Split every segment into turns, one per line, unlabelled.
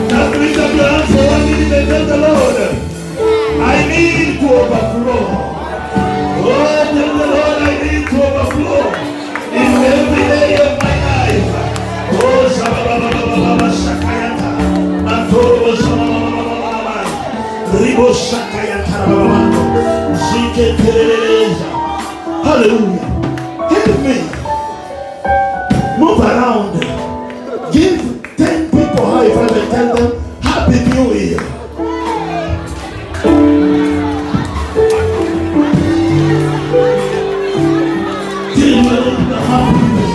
Just lift up your hands for 1 minute and tell the Lord, I need to overflow. Oh, tell the Lord, I need to overflow in every area of my life. Oh, Shabba Shakayata, Antoro Shabba Ribo Shakayata, Zike Tereza. Hallelujah. Help me. Move around. Give 10 people high five and tell them Happy New Year. Give them the Happy New Year.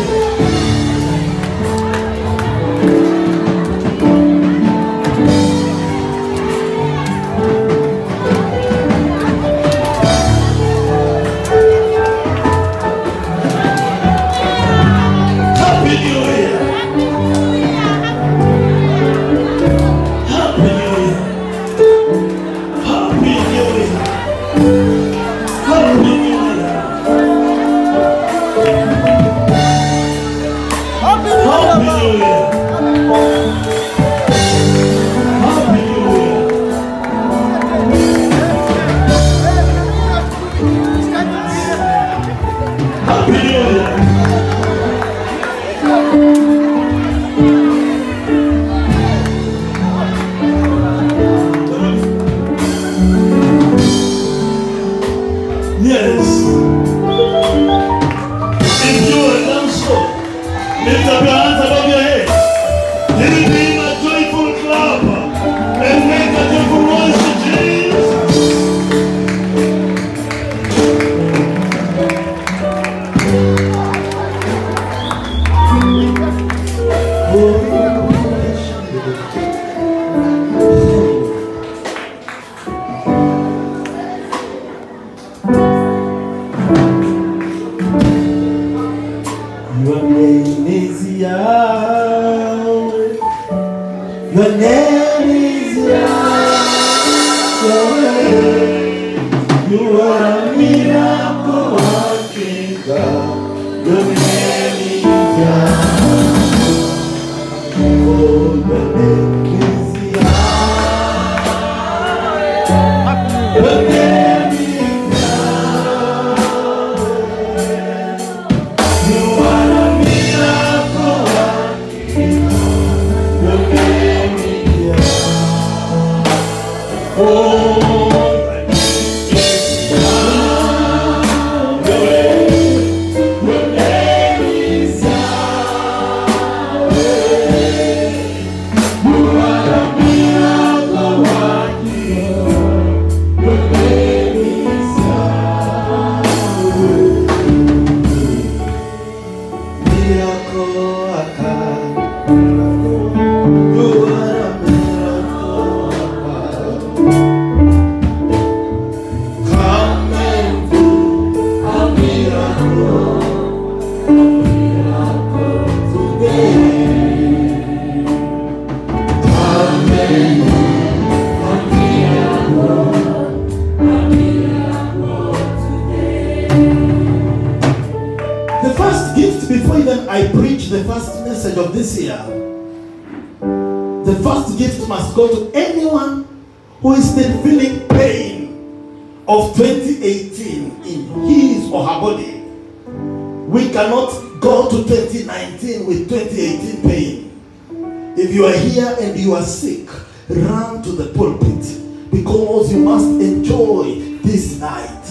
If you are here and you are sick, run to the pulpit because you must enjoy this night.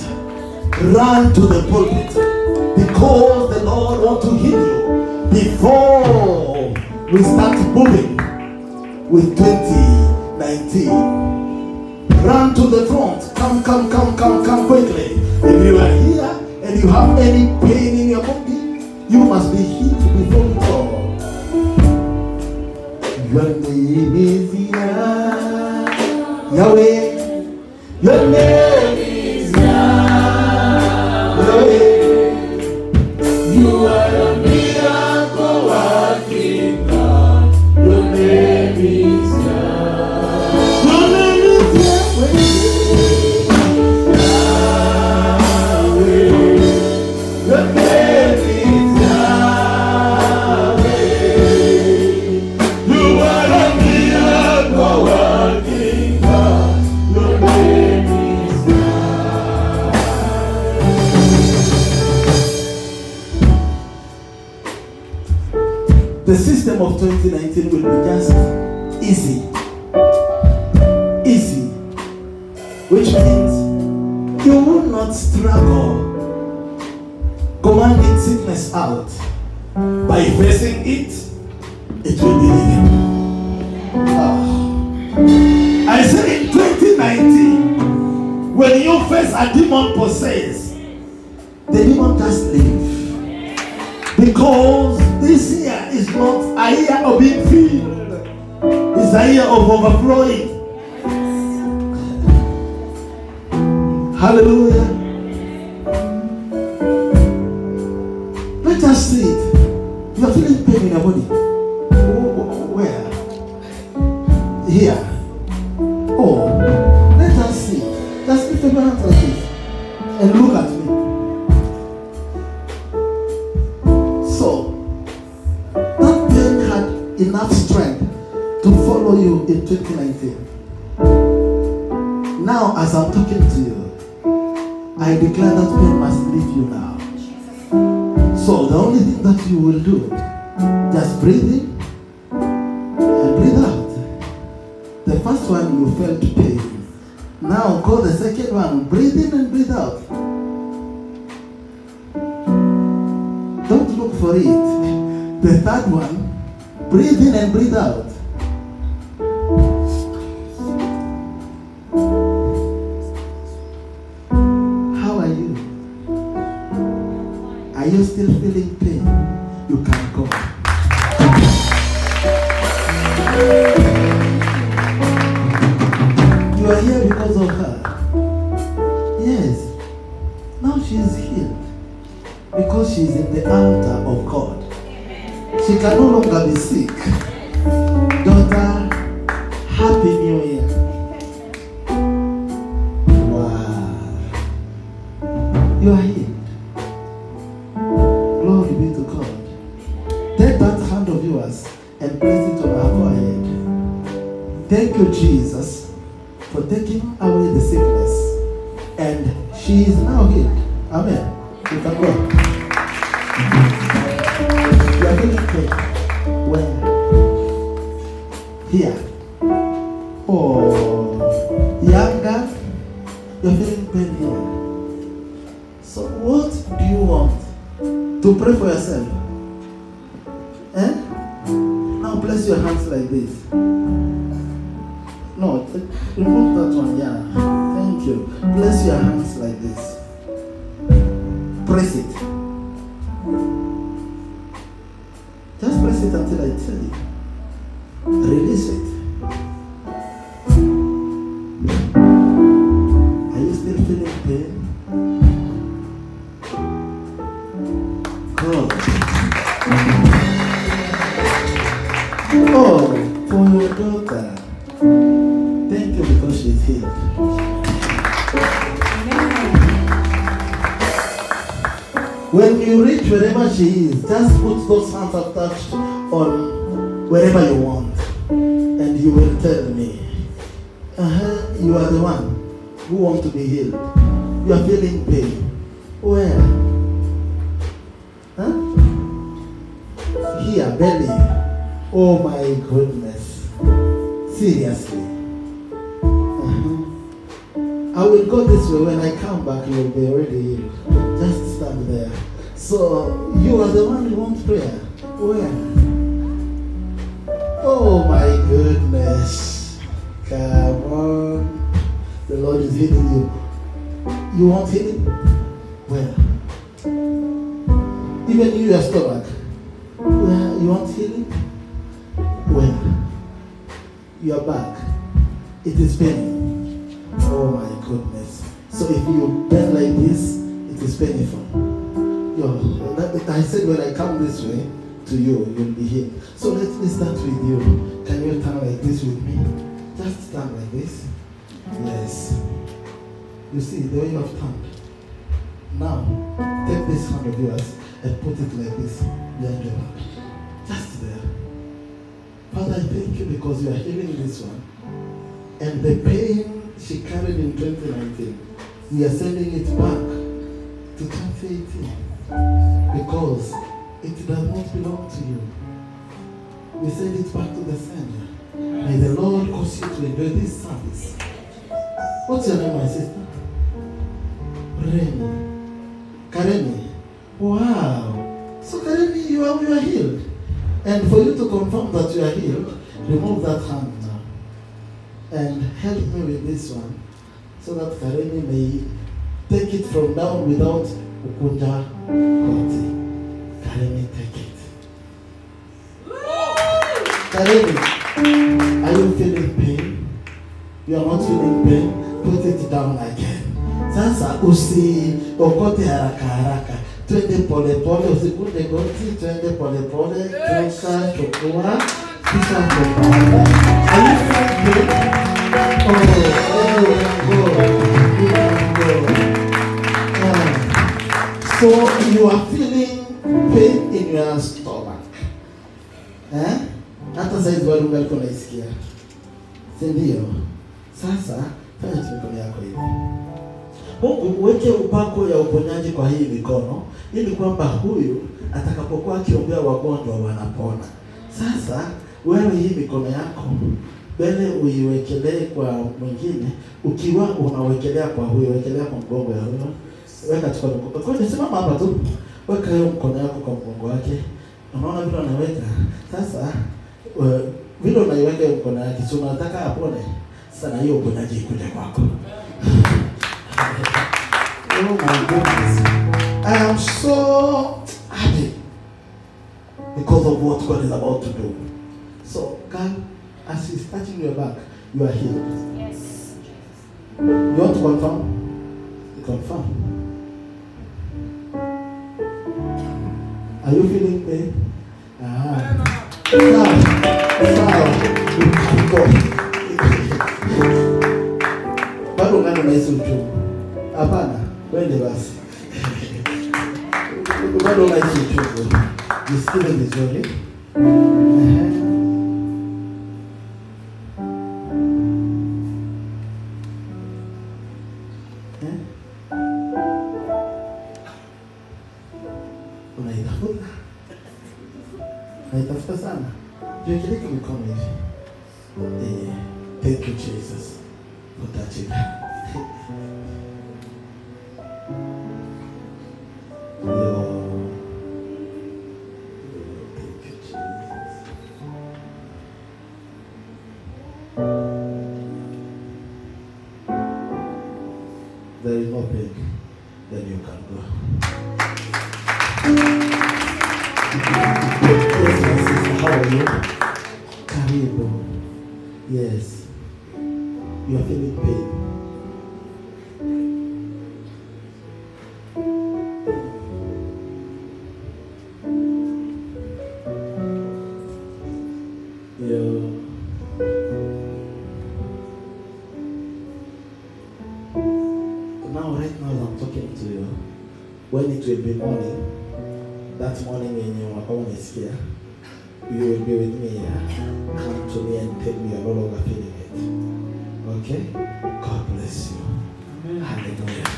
Run to the pulpit because the Lord wants to heal you before we start moving with 2019. Run to the front. Come quickly. If you are here and you have any pain in your body, you must be healed before God. Your name is Yahweh. Your name is Yahweh. You are a miracle working God. Your name is Yahweh. Your name is Yahweh. Your name is Yahweh. You
the system of 2019 will be just easy. Easy. Which means you will not struggle commanding sickness out. By facing it, it will be living. I say in 2019, when you face a demon possessed, the demon just leave. Because this year is not a year of being filled. It's a year of overflowing. Hallelujah. Let us see it. You are feeling pain in your body. Where? Here. Oh, let us see. Just lift your hands like this and look at me. So, that pain had enough strength to follow you in 2019. Now, as I'm talking to you, I declare that pain must leave you now. So the only thing that you will do, just breathe in and breathe out. The first one you felt pain. Now go the second one, breathe in and breathe out. Don't look for it. The third one, breathe in and breathe out. Are you still feeling pain? You can go. You are here because of her. Yes. Now she is healed. Because she is in the altar of God. She can no longer be sick. Daughter, Happy New Year. Wow. You are healed. Glory be to God. Take that hand of yours and place it on our forehead. Thank you, Jesus, for taking away the sickness. And she is now healed. Amen. You can go. You are feeling pain. Where? Here. Oh. Younger. You are feeling pain here. So what do you want? To pray for yourself. Eh? Now place your hands like this. No, remove that one, yeah. Thank you. Place your hands like this. Press it. Just press it until I tell you. Release it. Are you still feeling pain? Oh, for your daughter. Thank you because she's healed. When you reach wherever she is, just put those hands attached on wherever you want. And you will tell me, you are the one who wants to be healed. You are feeling pain. Where? Huh? Here, belly. Oh my goodness. Seriously. I will go this way. When I come back, you will be already healed. Just stand there. So, you are the one who wants prayer. Where? Oh my goodness. Come on. The Lord is healing you. You want healing? Where? Even you, your stomach. Where? You want healing? Where? Your back. It is paining. Oh my goodness. So if you bend like this, it is painful. I said when I come this way to you, you'll be healed. So let me start with you. Can you turn like this with me? Just stand like this. Yes. You see the way you have turned. Now, take this hand of yours and put it like this behind your back. Just there. Father, I thank you because you are healing this one. And the pain she carried in 2019, we are sending it back to 2018 because it does not belong to you. We send it back to the sender. May the Lord cause you to enjoy this service. What's your name, my sister? Remy. Karemi. Wow. So Karemi, you are healed. And for you to confirm that you are healed, remove that hand now. And help me with this one, so that Karemi may take it from down without Ukunja Koti. Karemi, take it. Karemi, are you feeling pain? You are not feeling pain? Put it down again. Sasa okote haraka. Twende pole pole, usikunde goti, twende pole pole, chukua, kisha kupanda. Are you feeling pain? So you are feeling pain in your stomach. Hata saizi wale ungali kunaisikia. Si ndio? Sasa fanya mikono yako hivi. Mungu uweke upako ya uponyaji kwa hii mikono ili kwamba huyu atakapokuwa akiombea wagonjwa wanapona. Sasa wewe hii mikono yako mbele uiwekelee kwa mwingine, ukiwa unawekelea kwa huyo, wekelea kwa mgongo ya huyo. Weka tu kwa mgongo. Kwa hiyo simama hapa tu. Weka hiyo mkono yako kwa mgongo wake. Unaona vile anaweka. Sasa vile unaiweka hiyo mkono yake, si unataka apone. Sasa na hiyo uponyaji ikuje kwako. Oh my goodness. I am so happy because of what God is about to do. So, God, as He's touching your back, you are healed.
Yes.
You want to confirm? You confirm. Are you feeling pain? Bado ngani unahisi uchungu? Hapana, wende basi. Bado unahisi uchungu. Jisikie vizuri. Unaitafuta sana. Jiwekele mikono hivi. Thank you, Jesus, for touching her. Thank you, Jesus. There is no pain, then you can go. Yes, my sister, how are you? Karibu. Yes. You are feeling pain. Right now I'm talking to you. When it will be morning, that morning when you are home is here, you will be with me here. Come to me and tell me you're no longer feeling it. Okay? God bless you. Amen. Hallelujah.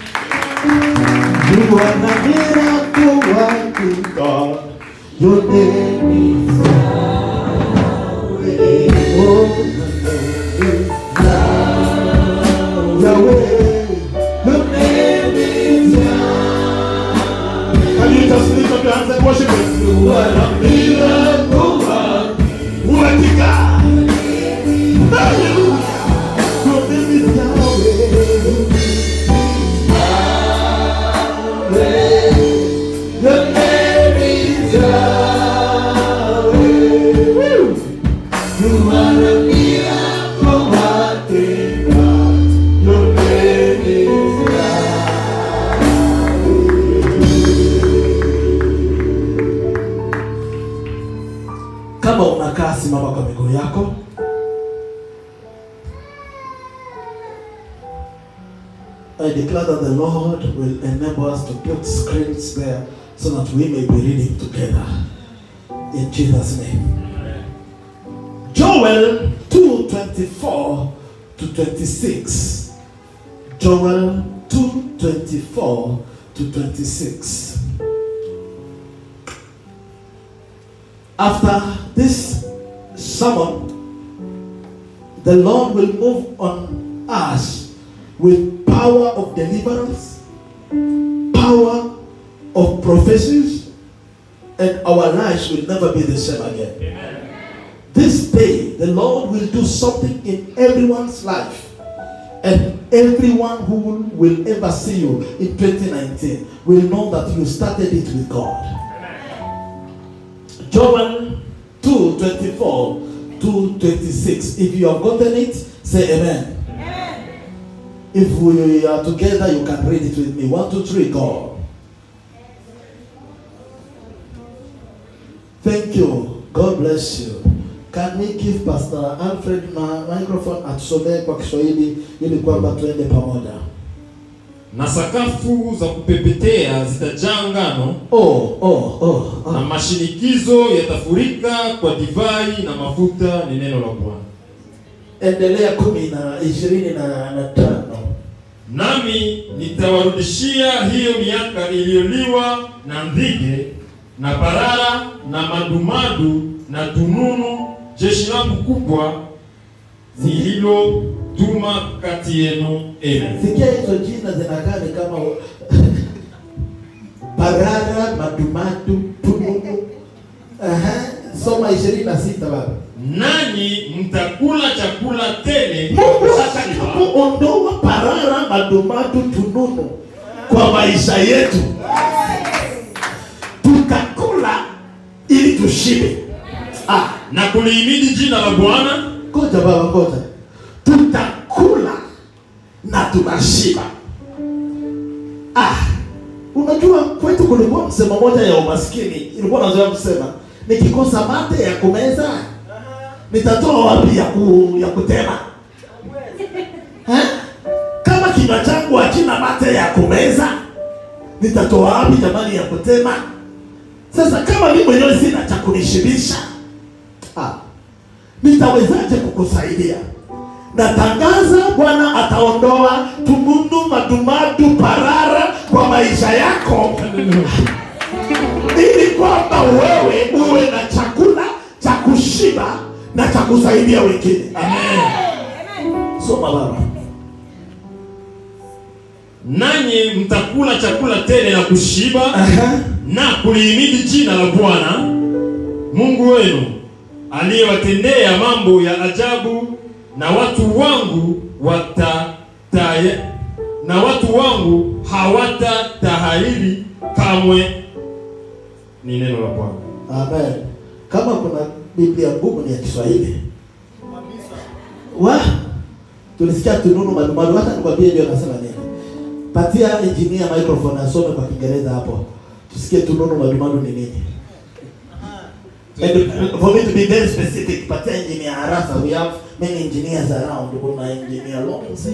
You are the miracle working God. Your name is Yahweh. Oh, Yahweh. Your name is Yahweh. Can you just lift up your hands and worship Him? You are the miracle working God. Hallelujah. Your name is Yahweh. Your name is Yahweh. You are a miracle working God. Your name is Yahweh. Kama unakaa, simama kwa miguu yako. I declare that the Lord will enable us to put screens there so that we may be reading together. In Jesus' name. Joel 2:24 to 26. Joel 2:24 to 26. After this sermon, the Lord will move on us with power of deliverance, power of prophecies, and our lives will never be the same again.
Amen.
This day, the Lord will do something in everyone's life. And everyone who will ever see you in 2019 will know that you started it with God. Joel 2:24 to 26. If you have gotten it, say amen. Amen. If we are together, you can read it with me. 1, 2, 3, go. Thank you. God bless you. Can we give Pastor Alfred microphone atusomee kwa Kiswahili ili kwamba tuende pamoja.
Na sakafu za kupepetea zitajaa ngano. Na mashinikizo yatafurika kwa divai na mafuta, ni neno la Bwana.
Endelea 10:25.
Nami nitawarudishia hiyo miaka iliyoliwa na nzige na parara na madumadu na tununu, jeshi langu kubwa zililotuma kati yenu. Amen.
Sikia hizo jina zinakaa ni kama parara, madumadu, tununu. Soma 26 baba.
Nanyi mtakula chakula tele.
Mungu atakapoondoa parara, madumadu, tununu kwa maisha yetu, tutakula ili tushibe.
Na kulihimidi jina la Bwana.
Ngoja baba, ngoja. Tutakula na tunashiba. Unajua kwetu kulikuwa msemo moja ya umaskini, ilikuwa nazoea kusema, nikikosa mate ya kumeza nitatoa wapi ya kutema? Kama kinywa changu hakina mate ya kumeza, nitatoa wapi jamani ya kutema? Sasa kama mimi mwenyewe sina cha kunishibisha, nitawezaje kukusaidia? Natangaza Bwana ataondoa tumundu, madumadu, parara kwa maisha yako ili kwamba wewe uwe na chakula cha kushiba na cha kusaidia wengine. Amen. Soma baba.
Nanyi mtakula chakula tele na kushiba na kulihimidi jina la Bwana Mungu wenu aliyewatendea mambo ya ajabu, na watu wangu hawatatahiri kamwe, ni neno la Bwana.
Amen. Kama kuna Biblia ngumu ni ya Kiswahili. Tulisikia tununu, madumadu, hata nikwambie ndio nasema nini. Patia engineer microphone asome kwa Kiingereza hapo. Tusikie tununu, madumadu ni nini. And for me to be very specific, patia engineer Arasa, we have many engineers around. Kuna engineer Lonzi,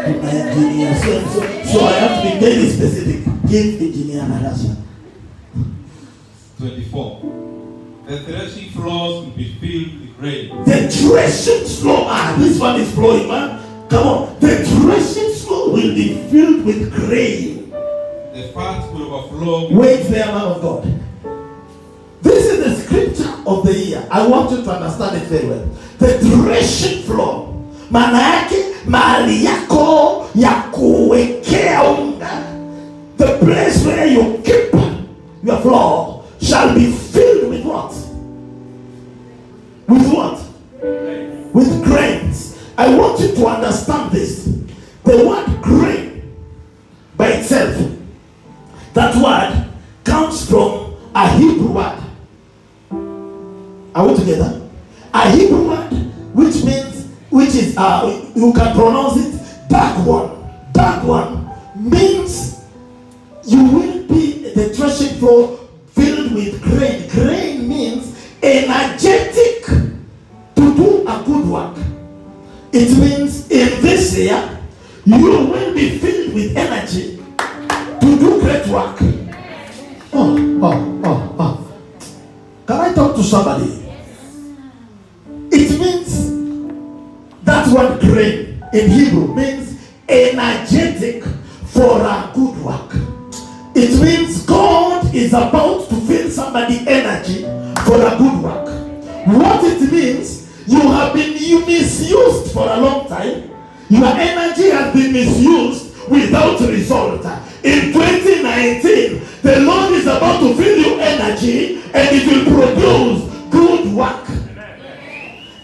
kuna engineer so I have to be very specific. Give engineer Arasa.
24. The threshing floors will be filled with grain.
The threshing floor, this one is flowing, man. Come on. The threshing floor will be filled with grain.
The fat will overflow.
Wait there, man of God. This is the scripture of the year. I want you to understand it very well. The threshing floor, maana yake mahali yako ya kuwekea unga, the place where you keep your floor shall be filled with what? With what? With grains. I want you to understand this. The word grain by itself, that word comes from a Hebrew word. Are we together? A Hebrew word which is you can pronounce it dark one. Dark one means you will be the threshing floor filled with grain. Grain means energetic to do a good work. It means in this year you will be filled with energy to do great work. Can I talk to somebody? It means that word grain in Hebrew means energetic for a good work. It means God is about to fill somebody energy for a good work. What it means, You have been misused for a long time. Your energy has been misused without result. In 2019, the Lord is about to fill you energy and it will produce good work.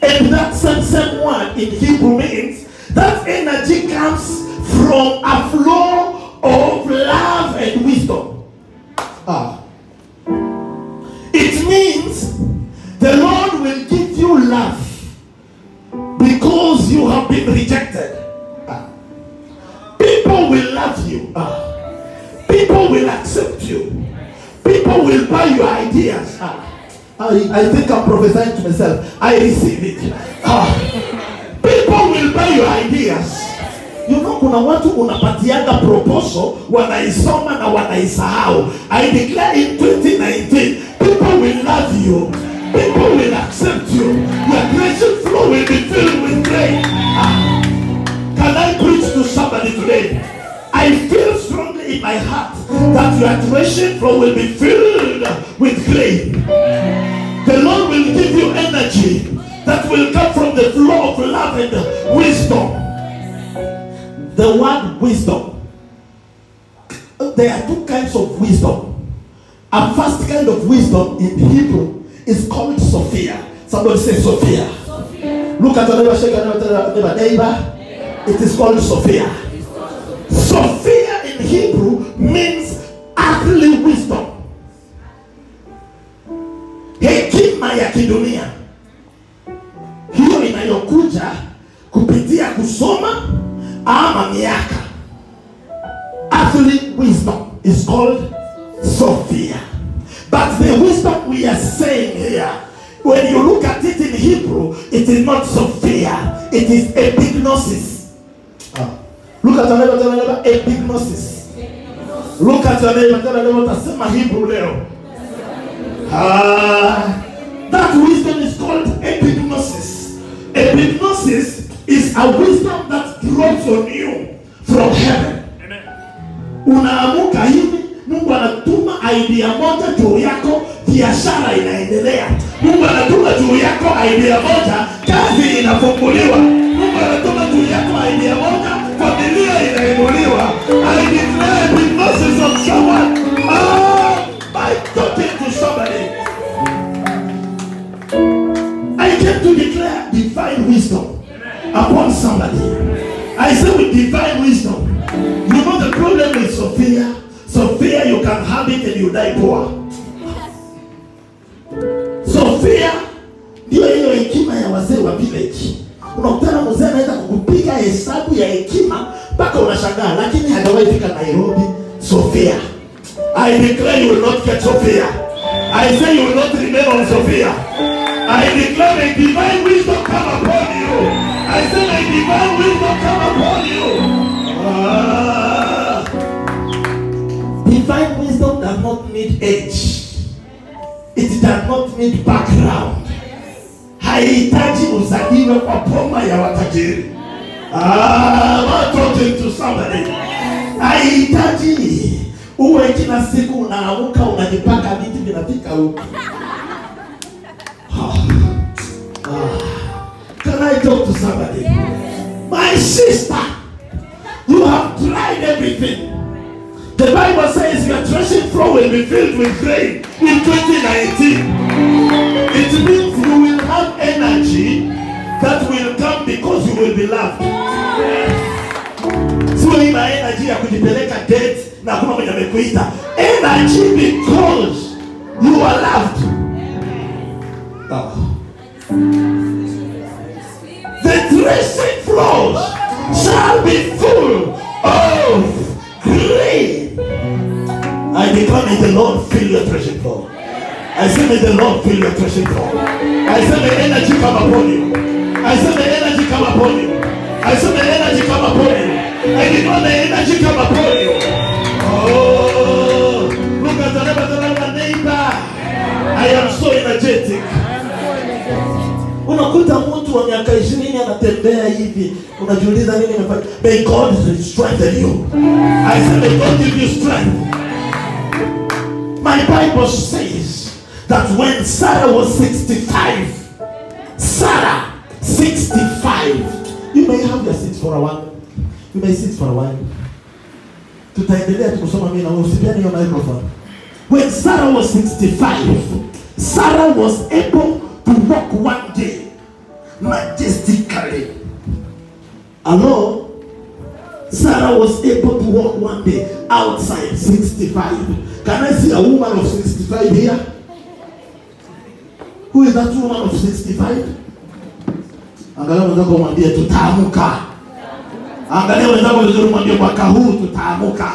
And that same word in Hebrew means that energy comes from a flow of love and wisdom. It means the Lord will give you love because you have been rejected. People will love you. People will accept you. People will buy your ideas. I think I'm prophesying to myself. I receive it. People will buy your ideas. You know, kuna watu unapatianga proposal, wanaisoma na wanaisahau. I declare in 2019, people will love you. People will accept you. Your creation flow will be filled with grace. Can I preach to somebody today? I feel strongly in my heart that your creation flow will be filled with grace. The Lord will give you energy that will come from the flow of love and wisdom. The word wisdom. There are two kinds of wisdom. A first kind of wisdom in Hebrew is called Sophia. Somebody say Sophia. Look at the neighbor. It is called Sophia. Sophia in Hebrew means earthly wisdom. Hekima ya kidunia. Hiyo inayokuja kupitia kusoma ama miaka. Earthly wisdom is called Sophia. But the wisdom we are saying here, when you look at it in Hebrew, it is not Sophia, it is epignosis. Look at your neighbor, epignosis. Look at your neighbor, tasema Hebrew leo. That wisdom is called epignosis. Epignosis is a wisdom that drops on you from heaven. Unaamuka hivi, Mungu anatuma idea moja juu yako, biashara inaendelea. Mungu anatuma juu yako idea moja, kazi inafunguliwa. Mungu anatuma juu yako idea moja, familia inainuliwa. I declare epignosis of someone. By talking to somebody, I came to declare divine wisdom upon somebody. I say with divine wisdom. You know the problem with Sophia? Sophia, you can have it and you die poor. Sophia ndio hiyo hekima ya wazee wa village. Unakutana mzee anaweza kukupiga hesabu ya hekima mpaka unashangaa, lakini hajawahi fika Nairobi. Sophia. I declare you will not get Sophia. I say you will not remain on Sophia. I declare may divine wisdom come upon you. I say may divine wisdom come upon you. Divine wisdom does not need age. It does not need background. Haihitaji uzaliwe kwa poma ya watajiri. I'm talking to somebody. Haihitaji uwe kila siku unaamuka unajipaka vitu vinafika huko. Can I talk to somebody? My sister, you have tried everything. The Bible says your threshing floor will be filled with grain in 2019. It means you will have energy that will come because you will be loved. So ina energy ya kujipeleka date na kuna mwenye amekuita. Energy because you are loved. The threshing floors shall be full of grain. I declare may the Lord fill your threshing floor. I say may the Lord fill your threshing floor. I say may energy come upon you. I say may energy come upon you. I say may energy come upon you. I declare may energy come upon you. Oh, look at the neighbor. I am so energetic. Unakuta mtu wa miaka 20 anatembea hivi, unajiuliza nini nimefanya? May God strengthen you. I say may God give you strength. My Bible says that when Sarah was 65, Sarah, 65. You may have your seat for a while. You may sit for a while. Tutaendelea tukusoma mimi na wewe, usipiane hiyo microphone. When Sarah was 65, Sarah was able to walk one day majestically. Hello? Sarah was able to walk one day outside 65. Can I see a woman of 65 here? Who is that woman of 65? Angalia wenzako mwambie tutaamuka. Angalia wenzako vizuri mwambie mwaka huu tutaamuka.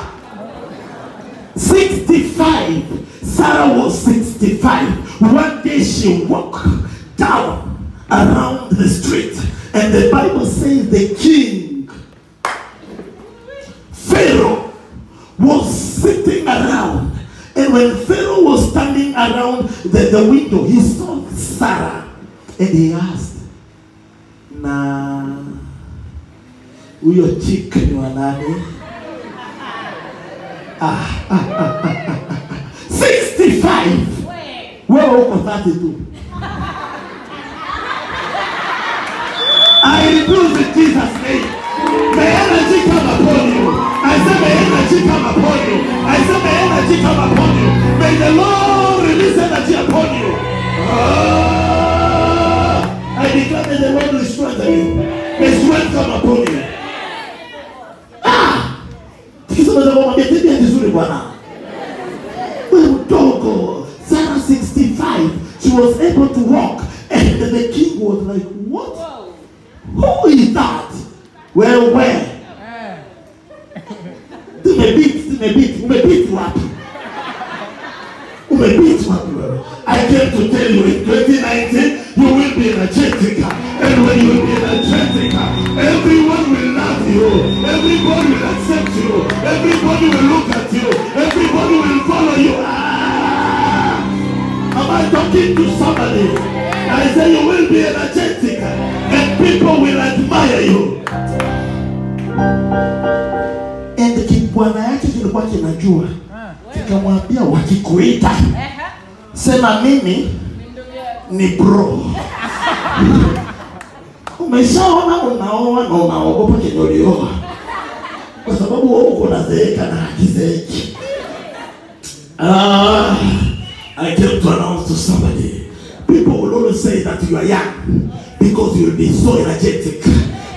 65. Sarah was 65. One day she walked down around the street, and the Bible says the king Pharaoh was sitting around, and when Pharaoh was standing around the window, he saw Sarah, and he asked, "Na huyo chick ni wa nani?" 65. Wewe uko 32. I refuse in Jesus' name. May energy come upon you. I say may energy come upon you. I say may energy come upon you. May the Lord release energy upon you. I declare that the Lord will strengthen you. May strength come upon you. Sarah 65. She was able to walk, and the king was like, "What? Who is that?" Well, where? I came to tell you in 2019 you will be energetic, and when you will be energetic, everyone will love you, everybody will accept you, everybody will look at you, everybody will follow you. Am I talking to somebody? I say you will be energetic, and people will admire you. And bwana yake kilikuwa kinajua, kikamwambia wakikuita sema mimi ni bro. Umeshaona unaoa na unaogopa kinyolioa, kwa sababu wewe uko nazeeka na hakizeeki. I came to announce to somebody, people will always say that you are young because you will be so energetic,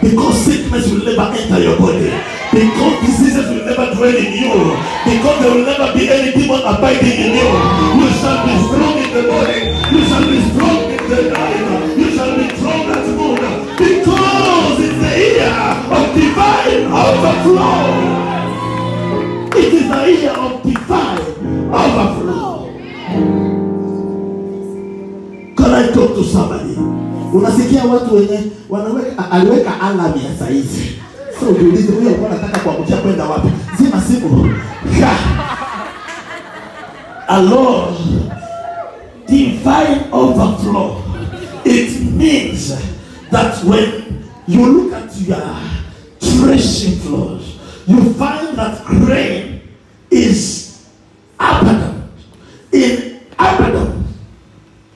because sickness will never enter your body, because diseases will never dwell in you, because there will never be any demon abiding in you. You shall be strong in the morning, you shall be strong in the night, you shall be strong as moon, because it's the year of divine overflow. It is the year of divine overflow. Can I talk to somebody? Unasikia watu wenye aliweka alarm ya saizi. So uliulize huyo alikuwa anataka kuamkia kwenda wapi? Zima simu. Hello. Divine overflow. It means that when you look at your threshing floors, you find that grain is abundant. In abundant.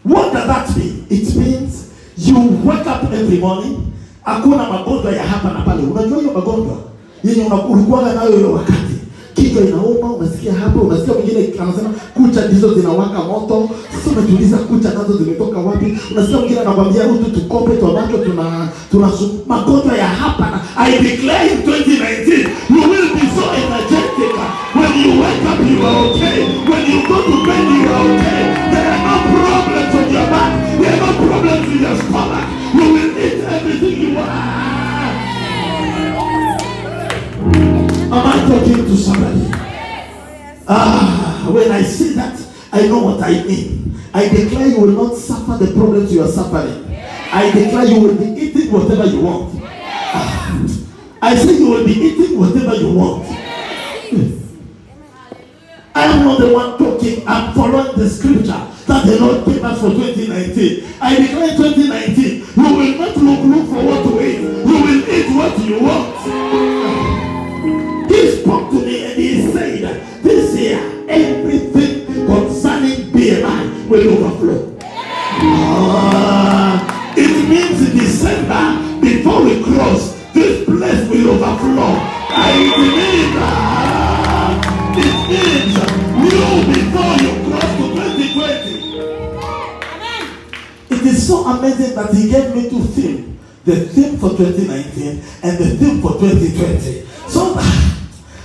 What does that mean? It means you wake up every morning, hakuna magonjwa ya hapa na pale. Unajua hiyo magonjwa yenye ulikuwa nayo hiyo wakati kichwa inauma, unasikia hapo, unasikia mwingine anasema kucha hizo zinawaka moto. Sasa unajiuliza kucha nazo zimetoka wapi? Unasikia mwingine anakuambia huyu tukope tu ambacho tuna magonjwa ya hapa na I declare in 2019 you will be so energetic. When you wake up you are okay. When you go to bed you are okay. There are no problems on your back. There are no problems in your stomach. You will eat everything you want. Am I talking to somebody? When I say that, I know what I mean. I declare you will not suffer the problems you are suffering. I declare you will be eating whatever you want. I say you will be eating whatever you want. I am not the one talking. I'm following the scripture that the Lord gave us for 2019. I declare 2019, you will not look for what to eat. You will eat what you want. He spoke to me and he said, this year, everything concerning BMI will overflow. It is so amazing that he gave me 2 themes. The theme for 2019 and the theme for 2020.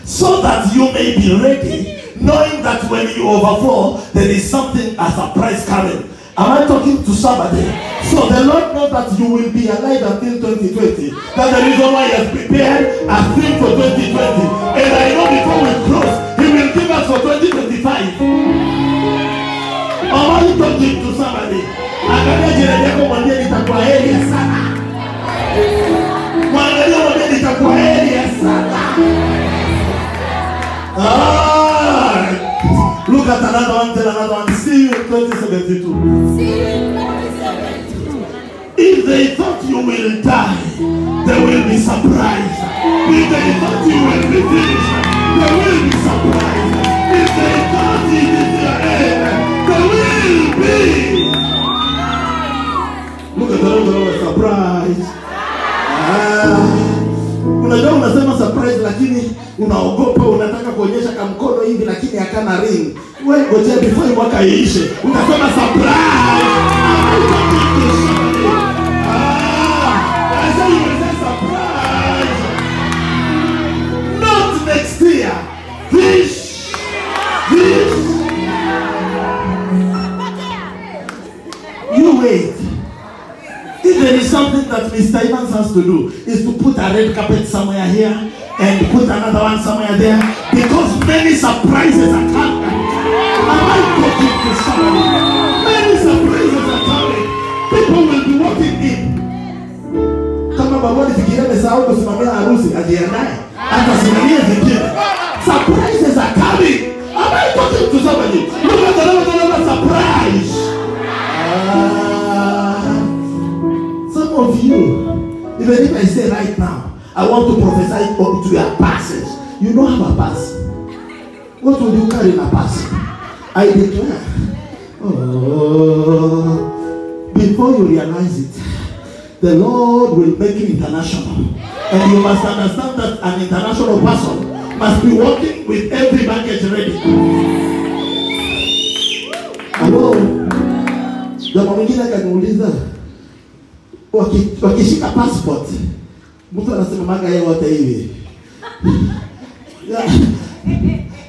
So that you may be ready, knowing that when you overflow, there is something as a price coming. Am I talking to somebody? So the Lord knows that you will be alive until 2020. That's the reason why He has prepared a theme for 2020. And I know before we close, He will give us for 2025. Am I talking to somebody? Angalia jirani yako mwambie nitakuwa heri ya sana. Mwangalia mwambie nitakuwa heri ya sana. Look at another one, tell another one. See you in 2072. If they thought you will die, they will be surprised. If they thought you will be finished, they will be surprised. If they thought it is your end, they will be. Look at the Lord, surprise. Unajua unasema surprise lakini unaogopa, unataka kuonyesha kamkono hivi lakini hakana ring. Wewe ngoja before mwaka iishe, unasema surprise. I say you will say surprise. Not next year. This. You wait. If there is something that Mr. Evans has to do, is to put a red carpet somewhere here and put another one somewhere there, because many surprises are coming. Am I talking to somebody? Many surprises are coming. People will be walking in. Kama baba nifikiria nimesahau kusimamia harusi, ajiandae. Atasimamia zingine. Surprises are coming. Am I talking to somebody? Look at the surprise. Of you, even if I say right now, I want to prophesy to your passes. You don't have a pass. What will you carry in a pass? I declare. Before you realize it, the Lord will make you international. And you must understand that an international person must be working with every baggage ready. Hello? Jambo mwingine kaniuliza, wakishika passport, mtu anasema manga yeye wote hivi.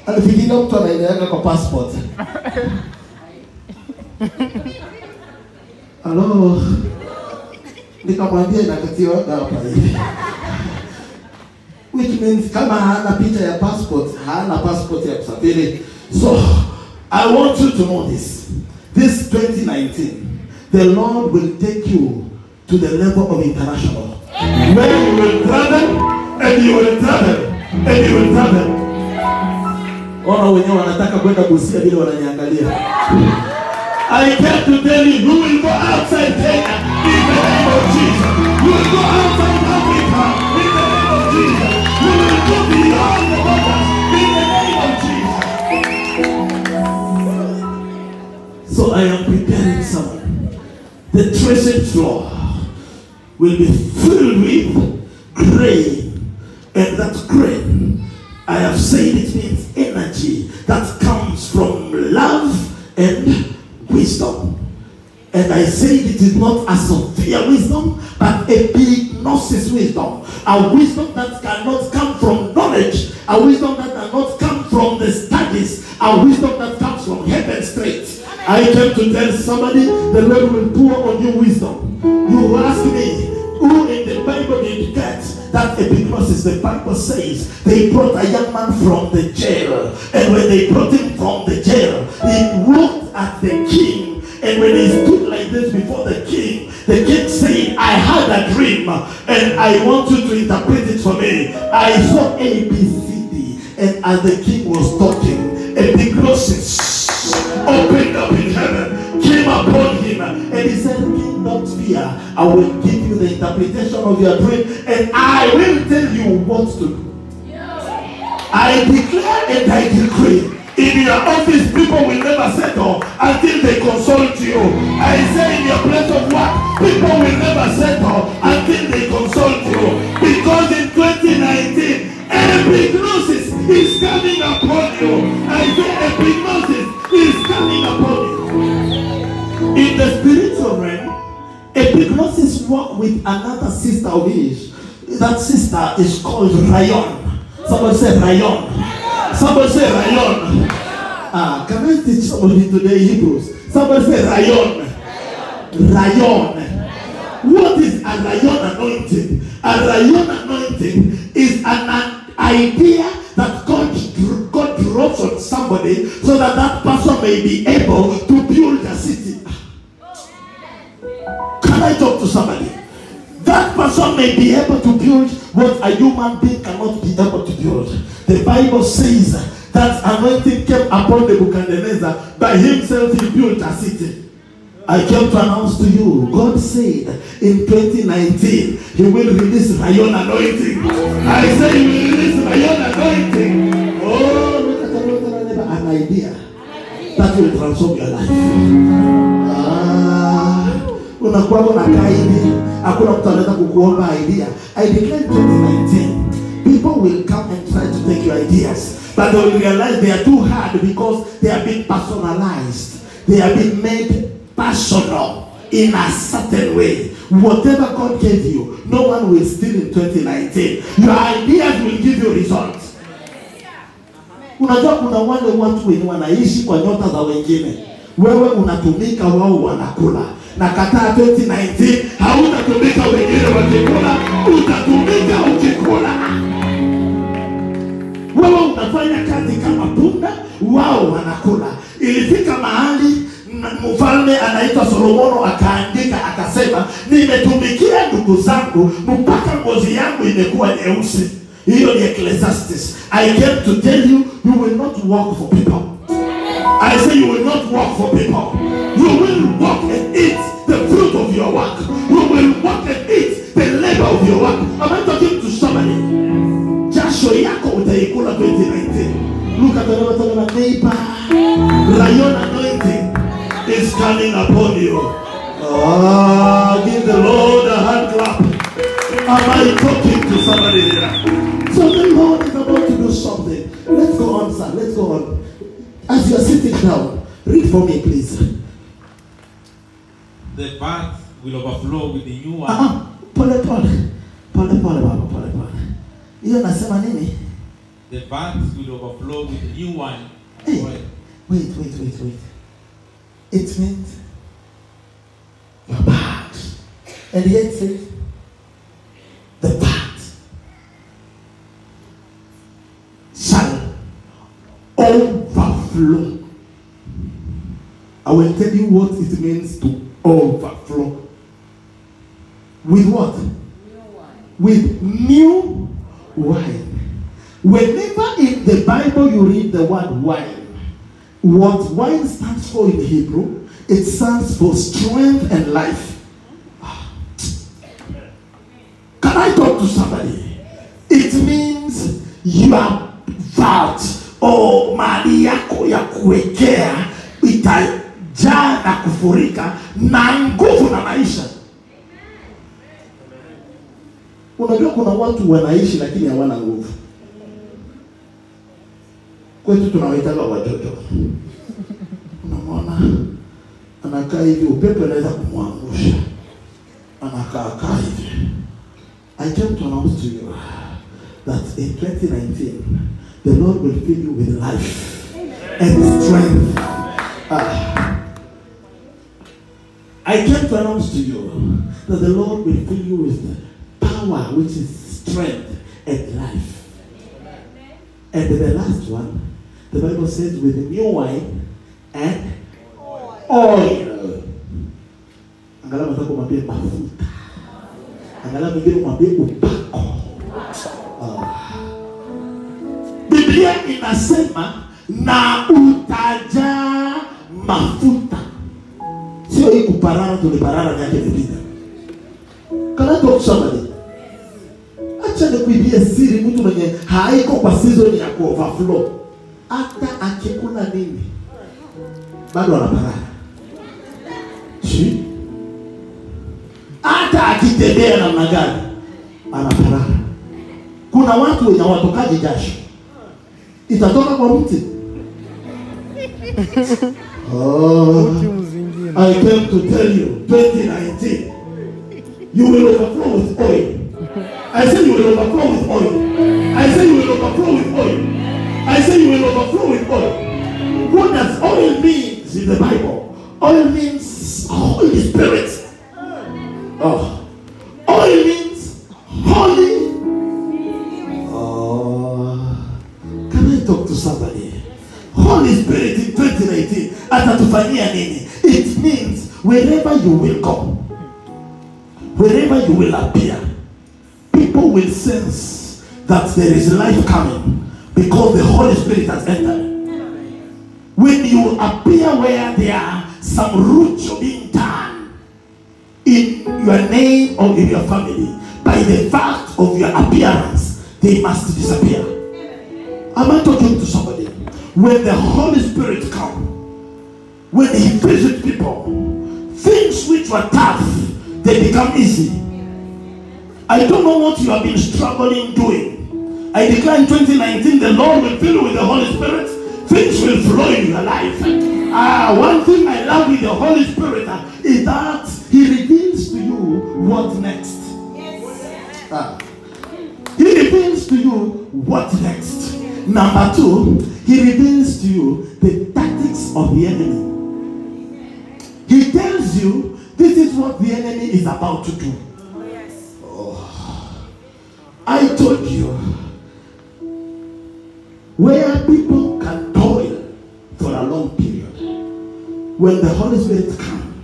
Alifikiria mtu anaendelea kwa passport. Hello. Nikamwambia inakatiwa hapa hivi. Which means kama hana picha ya passport, hana passport ya kusafiri. So, I want you to know this. This 2019, the Lord will take you to the level of international. Where you will travel, and you will travel, and you will travel. Ona wenyewe wanataka kwenda kusikia vile wananiangalia. I came to tell you, you will go outside Kenya in the name of Jesus. You will go outside Africa in the name of Jesus. You will go beyond the borders in the name of Jesus. So I am preparing someone. The threshing floor will be filled with grain, and that grain, I have said, it means energy that comes from love and wisdom. And I said it is not a severe wisdom, but a epignosis wisdom. A wisdom that cannot come from knowledge, a wisdom that cannot come from the studies, a wisdom that comes from heaven straight. I came to tell somebody, the Lord will pour on you wisdom. You ask me, who in the Bible did get that epignosis? The Bible says they brought a young man from the jail, and when they brought him from the jail, he looked at the king, and when he stood like this before the king said, I had a dream, and I want you to interpret it for me. I saw A, B, C, D, and as the king was talking, epignosis opened up in heaven, came upon him, and he said, King, don't fear. I will give you the interpretation of your dream, and I will tell you what to do. I declare and I decree, in your office, people will never settle until they consult you. I say in your place of work, people will never settle until they consult you. Because in 2019, epignosis is coming upon you. I say epignosis is coming upon you. In the spiritual realm, Epignosis walked with another sister of his. That sister is called Rayon. Somebody say Rayon. Somebody say Rayon. Can I teach somebody today Hebrews? Somebody say Rayon. Rayon. What is a Rayon anointing? A Rayon anointing is an idea that God drops on somebody so that that person may be able to build a city. Can I talk to somebody? That person may be able to build what a human being cannot be able to build. The Bible says that anointing came upon Nebuchadnezzar. By himself he built a city. I came to announce to you, God said in 2019, he will release Rayon anointing. I say he will release Rayon anointing. Oh, an idea that will transform your life. Unakuwa unakaa hivi, hakuna mtu anaweza kukuomba idea. I declare 2019, people will come and try to take your ideas, but they will realize they are too hard because they are being personalized. They are being made personal in a certain way. Whatever God gave you, no one will steal in 2019. Your ideas will give you results. Unajua kuna wale watu wenye wanaishi kwa nyota za wengine. Wewe unatumika, wao wanakula. Na kataa 2019, hautatumika wengine wakikula, utatumika ukikula. Wewe unafanya kazi kama punda, wao wanakula. Ilifika mahali mfalme anaitwa Solomono akaandika akasema, nimetumikia ndugu zangu mpaka ngozi yangu imekuwa nyeusi. Hiyo ni Ecclesiastes. I came to tell you, you will not work for people. I say you will not work for people. You will work and eat the fruit of your work. You will work and eat the labor of your work. Am I talking to somebody? Jasho yako utaikula 2019. Look at the neighbor. Rayon anointing is coming upon you. Give the Lord a hand clap. Am I talking to somebody there? So the Lord is about to do something. Let's go on, sir. Let's go on. As you are sitting down, read for me, please.
The vats will overflow with the new one.
Pole. Hiyo nasema nini?
The vats will overflow with the new one.
Hey, wait. It means your bags. And yet says the bags shall overflow. I will tell you what it means to overflow. With what? New wine. With new wine. Whenever in the Bible you read the word wine, what wine stands for in Hebrew, it stands for strength and life. Can I talk to somebody? It means your vow or mali yako ya kuwekea itajaa na kufurika na nguvu na maisha. Unajua kuna watu wanaishi lakini hawana nguvu. Kwetu tunawaitaga watoto. Unamwona anakaa hivi, upepo unaweza kumwangusha. Anakaa hivi. I came to announce to you that in 2019 the Lord will fill you with life and strength. I came to announce to you that the Lord will fill you with power, which is strength and life. And the last one, the Bible says, with new wine and oil. Angalau nataka kumwambia mafuta. Angalau mwingine kumwambia upako. Biblia inasema na utajaa mafuta. Sio hii kuparara tuliparara yake Biblia. Can I talk to somebody? Acha nikuibie siri, mtu mwenye haiko kwa season ya overflow. Hata akikula nini bado anaparara. Hata akitembea namna gani anaparara. Kuna watu wenye watokaji jasho. Itatoka kwa mti. I came to tell you 2019 You will overflow with oil. I say you will overflow with oil. I say you will overflow with oil. I say you will overflow with oil. What does oil mean in the Bible? Oil means Holy Spirit. Oh. Oil means Holy. Oh. Can I talk to somebody? Holy Spirit in 2019. Atatufanyia nini? It means wherever you will go, wherever you will appear, people will sense that there is life coming because the Holy Spirit has entered. When you appear where there are some roots being done in your name or in your family, by the fact of your appearance, they must disappear. Am I talking to somebody? When the Holy Spirit comes, when he visits people, things which were tough, they become easy. I don't know what you have been struggling doing. I declare in 2019, the Lord will fill you with the Holy Spirit. Things will flow in your life. One thing I love with the Holy Spirit is that he reveals to you what next. He reveals to you what next. Number two, he reveals to you the tactics of the enemy. He tells you this is what the enemy is about to do. Oh. I told you, where people can toil for a long period, when the Holy Spirit comes,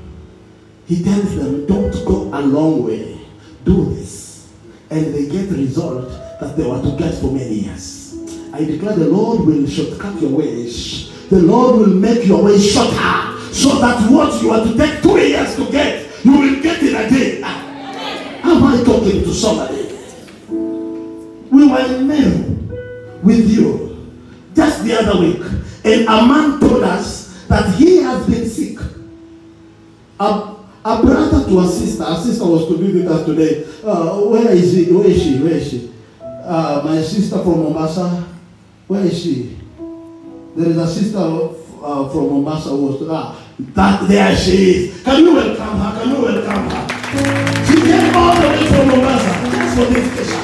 he tells them, don't go a long way, do this. And they get the result that they were to get for many years. I declare the Lord will shortcut your ways. The Lord will make your way shorter, so that what you are to take 2 years to get, you will get in a day. Am I talking to somebody? We were in Meru with you just the other week, and a man told us that he has been sick. A brother to a sister was to be with us today. Where is he? Where is she? Where is she? My sister from Mombasa. Where is she? There is a sister from Mombasa who was that there she is. Can you welcome her? Can you welcome her? She came all the way from Mombasa just for this occasion.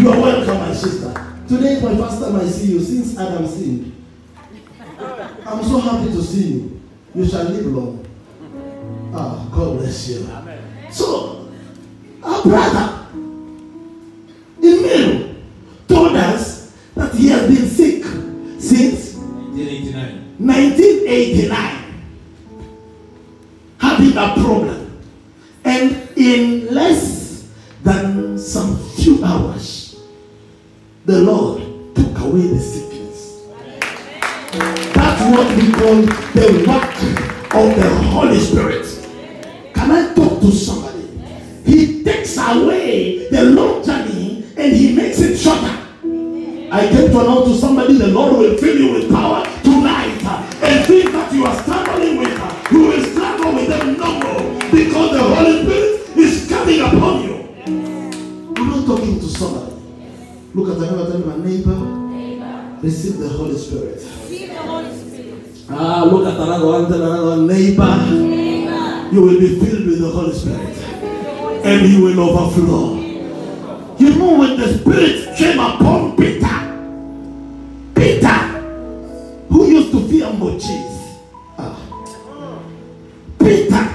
You are welcome, my sister. Today is my first time I see you since Adam sinned. I'm so happy to see you. You shall live long. God bless you. Amen. So, our brother in Meru told us that he has been sick since 1989, having a problem, and in less than some few hours, the Lord took away the sickness. That's what we call the work of the Holy Spirit. Can I talk to somebody? He takes away the long journey and he makes it shorter. I came to announce to somebody, the Lord will fill you with power tonight, and things that you are struggling with, you will struggle with them no more, because the Holy Spirit is coming upon you. I'm not talking to somebody. Look at my neighbor. Receive the Holy Spirit.
Receive the Holy Spirit.
Look at another neighbor. You will be filled with the Holy Spirit, and he will overflow. You know, when the Spirit came upon Peter, who used to fear Moses, Peter,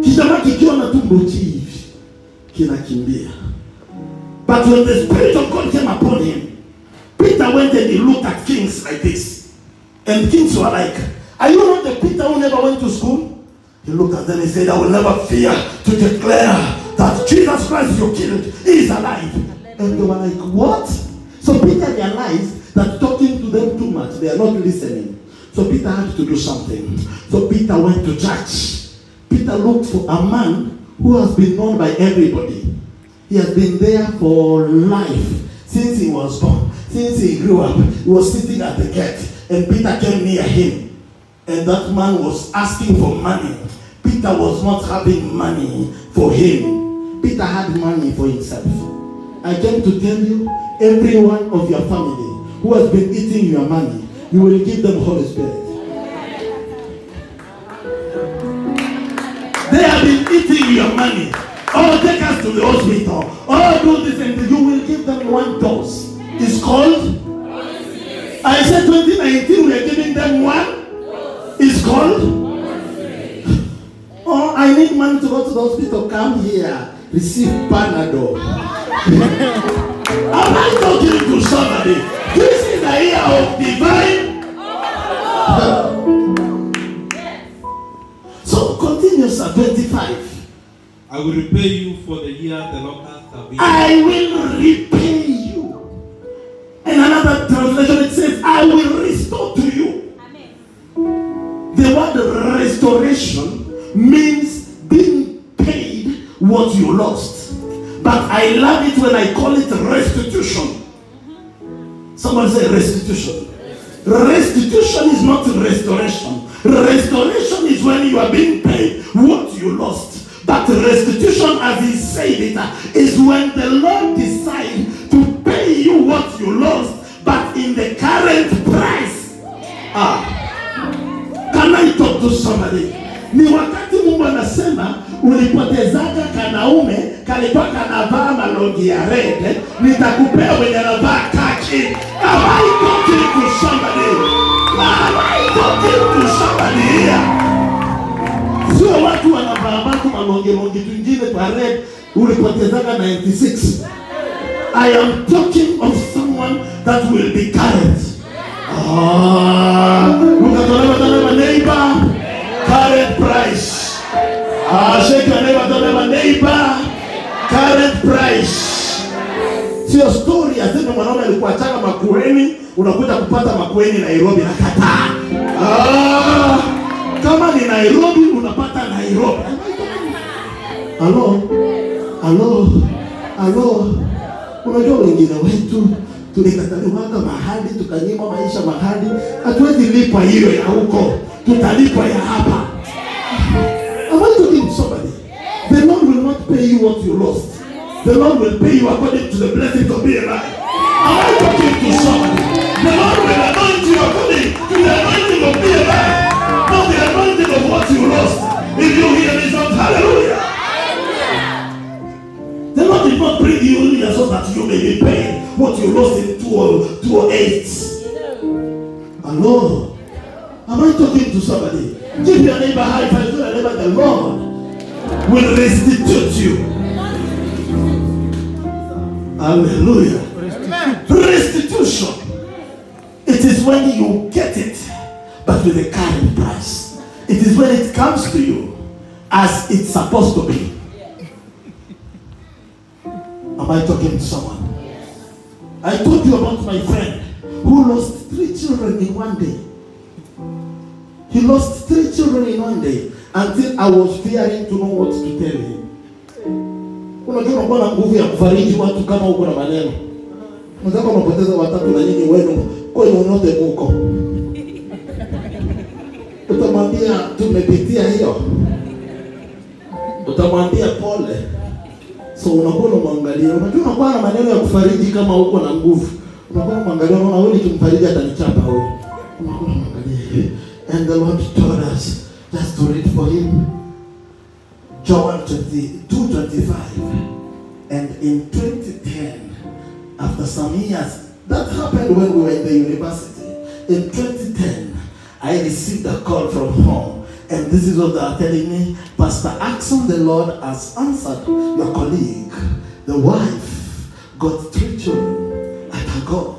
kijana kikiona tu Moses hivi kinakimbia. But when the Spirit of God came upon him, Peter went and he looked at kings like this, and kings were like, are you not the Peter who never went to school? He looked at them and said, I will never fear to declare that Jesus Christ you killed is alive. And they were like, what? So Peter realized that talking to them too much, they are not listening. So Peter had to do something. So Peter went to church. Peter looked for a man who has been known by everybody. He has been there for life since he was born. Since he grew up, he was sitting at the gate, and Peter came near him. And that man was asking for money. Peter was not having money for him. Peter had money for himself. I came to tell you, every one of your family who has been eating your money, you will give them Holy Spirit. They have been eating your money. Oh, take us to the hospital. Oh, do this, and you will give them one dose. It's called? I said 2019, we are giving them one. It's called? Oh, I need money to go to the hospital. Come here. Receive Panadol. Am I talking to somebody? This is the year of divine. So continue, sir. 25.
I will repay you for the year the locusts have eaten.
I will repay you. In another translation, it says, I will restore to you.
Amen.
The word restoration means being paid what you lost. But I love it when I call it restitution. Someone say restitution. Restitution is not restoration. Restoration is when you are being paid what you lost. But restitution, as he said it, is when the Lord decides to pay you what you lost, but in the current price. Can I talk to somebody? Ni wakati Mungu anasema ulipotezaga kanaume kalikuwa kanavaa malongi ya red, nitakupea wenye anavaa kaki. Am I talking to somebody? Am I talking to somebody here? Sio watu wanavaa batu malongi twingine kwa red ulipotezaga 96. I am talking of someone that will be current. Look at the neighbor. Current price. Shake your neighbor. Current price. Sio story aseme mwanaume alikuwa changa Makueni, unakuja kupata Makueni Nairobi na kataa. Kama ni Nairobi unapata Nairobi. Hello. Unajua wengine wetu tulikataliwanga mahali, tukanyima maisha mahali, hatuwezi lipa hiyo ya huko, tutalipa ya hapa. Am I talking to somebody? The Lord will not pay you what you lost. The Lord will pay you according to the blessing to be alive. Am I talking to somebody? The Lord will anoint you according to the anointing of be alive, not the anointing of what you lost. If you hear me, shout hallelujah. The Lord did not bring you here so that you may be paid what you lost in 2008. Hello? Am I talking to somebody? Give your neighbor high five. Tell your neighbor the Lord will restitute you. Hallelujah. Restitution. It is when you get it, but with a current price. It is when it comes to you as it's supposed to be. Am I talking to someone? I told you about my friend who lost 3 children in one day. He lost 3 children in one day until I was fearing to know what to tell him. Unajua unakuwa na nguvu ya kufariji watu kama uko na maneno. Unataka unapoteza watatu na nyinyi wenu kwenu wote muko. Utamwambia tumepitia hiyo. Utamwambia pole. So unakuwa unamwangalia. Unajua unakuwa na maneno ya kufariji kama uko na nguvu. Unakuwa unamwangalia unaona wewe nikimfariji atanichapa huyo. Unakuwa unamwangalia. And the Lord told us just to read for him. John 2:25. And in 2010, after some years, that happened when we were in the university. In 2010, I received a call from home. And this is what they are telling me. Pastor Axon, the Lord has answered your colleague. The wife got 3 children at her go.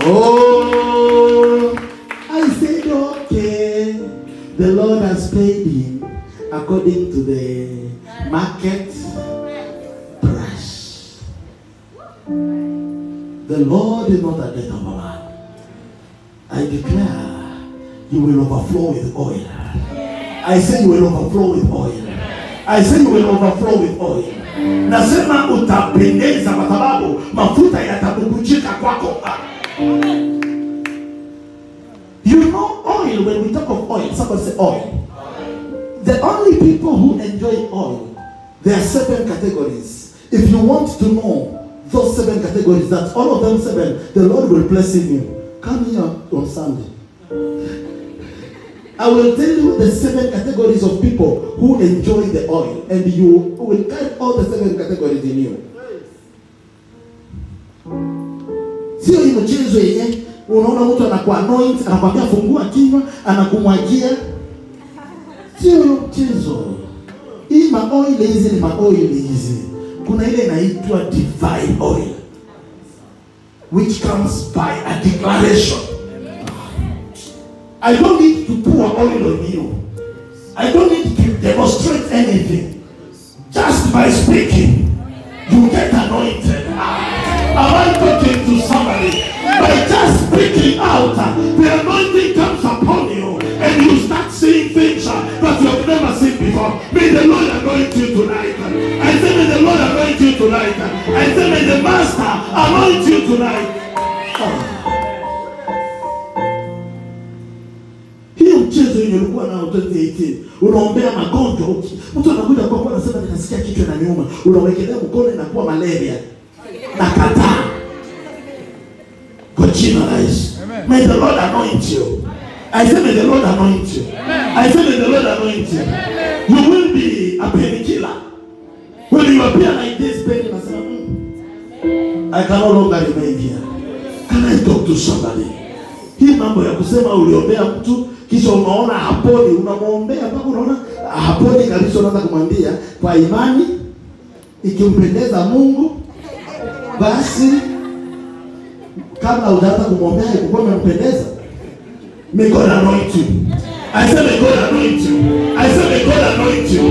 Oh, I said, okay. The Lord has paid him according to the market price. The Lord is not a debt of a man. I declare you will overflow with oil. I say you will overflow with oil. I say you will overflow with oil. Nasema utapendeza kwa sababu mafuta yatabubujika kwako. You know oil, when we talk of oil, somebody say oil. The only people who enjoy oil, there are 7 categories. If you want to know those 7 categories, that all of them 7, the Lord will bless in you. Come here on Sunday. I will tell you the 7 categories of people who enjoy the oil, and you will carry all the 7 categories in you. Sio hii mchezo yenyewe unaona mtu anakuanoint, anakuambia fungua kinywa, anakumwagia. Sio mchezo. Hii maoil hizi ni maoil hizi. Kuna ile inaitwa divine oil, which comes by a declaration. I don't need to pour oil on you. I don't need to demonstrate anything. Just by speaking, you get anointed. Am I talking to somebody? By just speaking out, the anointing comes upon you, and you start seeing things that you have never seen before. May the Lord anoint you tonight. I say, may the Lord anoint you tonight. I say, may the Master anoint you tonight. Hiyo mchezo yenye ulikuwa nao 2018, unaombea magonjwa. Mtu anakuja kwa anasema ninasikia kichwa na nyuma, unawekelea mkono inakuwa malaria. Nakataa. Kwa jina la Yesu. May the Lord anoint you. I say may the Lord anoint you. I say may the Lord anoint you. You will be a painkiller. When you appear like this, pain nasema, I can no longer remain here. Can I talk to somebody? Hii mambo ya kusema uliombea mtu kisha unaona haponi, unamwombea mpaka unaona haponi kabisa, unaanza kumwambia kwa imani ikimpendeza Mungu basi kabla hujaanza kumwombea ikuwa umempendeza. May God anoint you. I said may God anoint you. I said may God anoint you.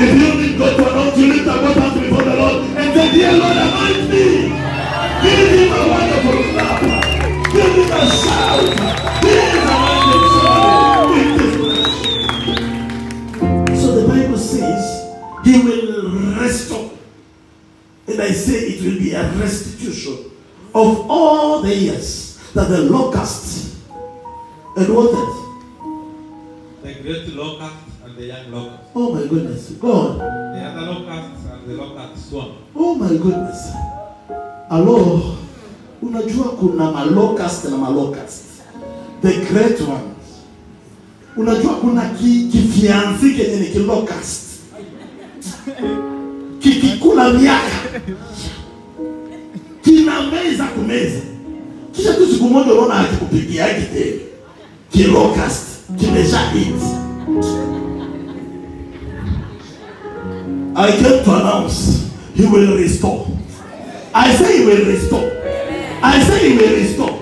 If you need God to anoint you, lift up your hands before the Lord and say, dear Lord, anoint me. Give him a wonderful clap. Give him a shout. Give him a wonderful shout. So the Bible says he will restore. And I say it will be a restitution of all the years that the locusts and what else?
The great locust and the young locust.
Oh my goodness, God.
The other locust and the locust swarm.
Oh my goodness. Hello, unajua kuna malocust na malocust. The great ones. Unajua kuna kifianzi kenye ni kilocust. Kikikula miaka. Kinameza kumeza. Kisha tu siku moja unaona akikupigia kitenge. Kilocust kimesha eat. I came to announce he will restore. I say he will restore. I say he will restore.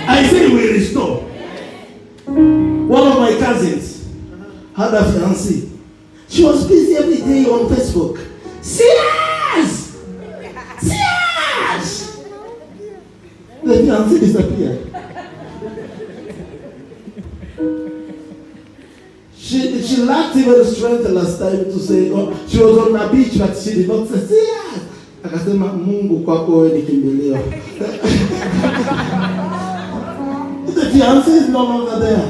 I say he will restore. One of my cousins had a fiancée. She was busy every day on Facebook. Serious! Serious! The fiancé disappeared. She lacked even strength last time to say, oh, she was on the beach, but she did not say, serious! Akasema Mungu kwako wewe ni kimbilio. The fiancé is no longer there.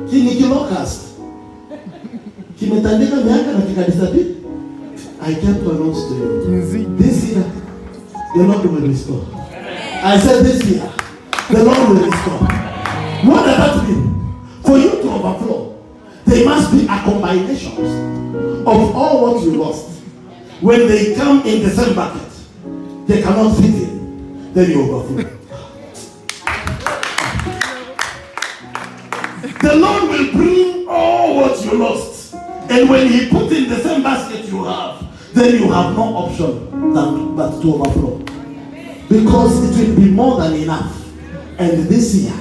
Kini kilocust. Kimetandika miaka na kikadisappear. I came to announce to you. This year, the Lord will restore. I said this year, the Lord will restore. What does that mean? For you to overflow, there must be a combination of all what you lost. When they come in the same bucket, they cannot fit in. Then you overflow. The Lord will bring all what you lost. And when he put in the same basket you have, then you have no option but to overflow. Because it will be more than enough. And this year,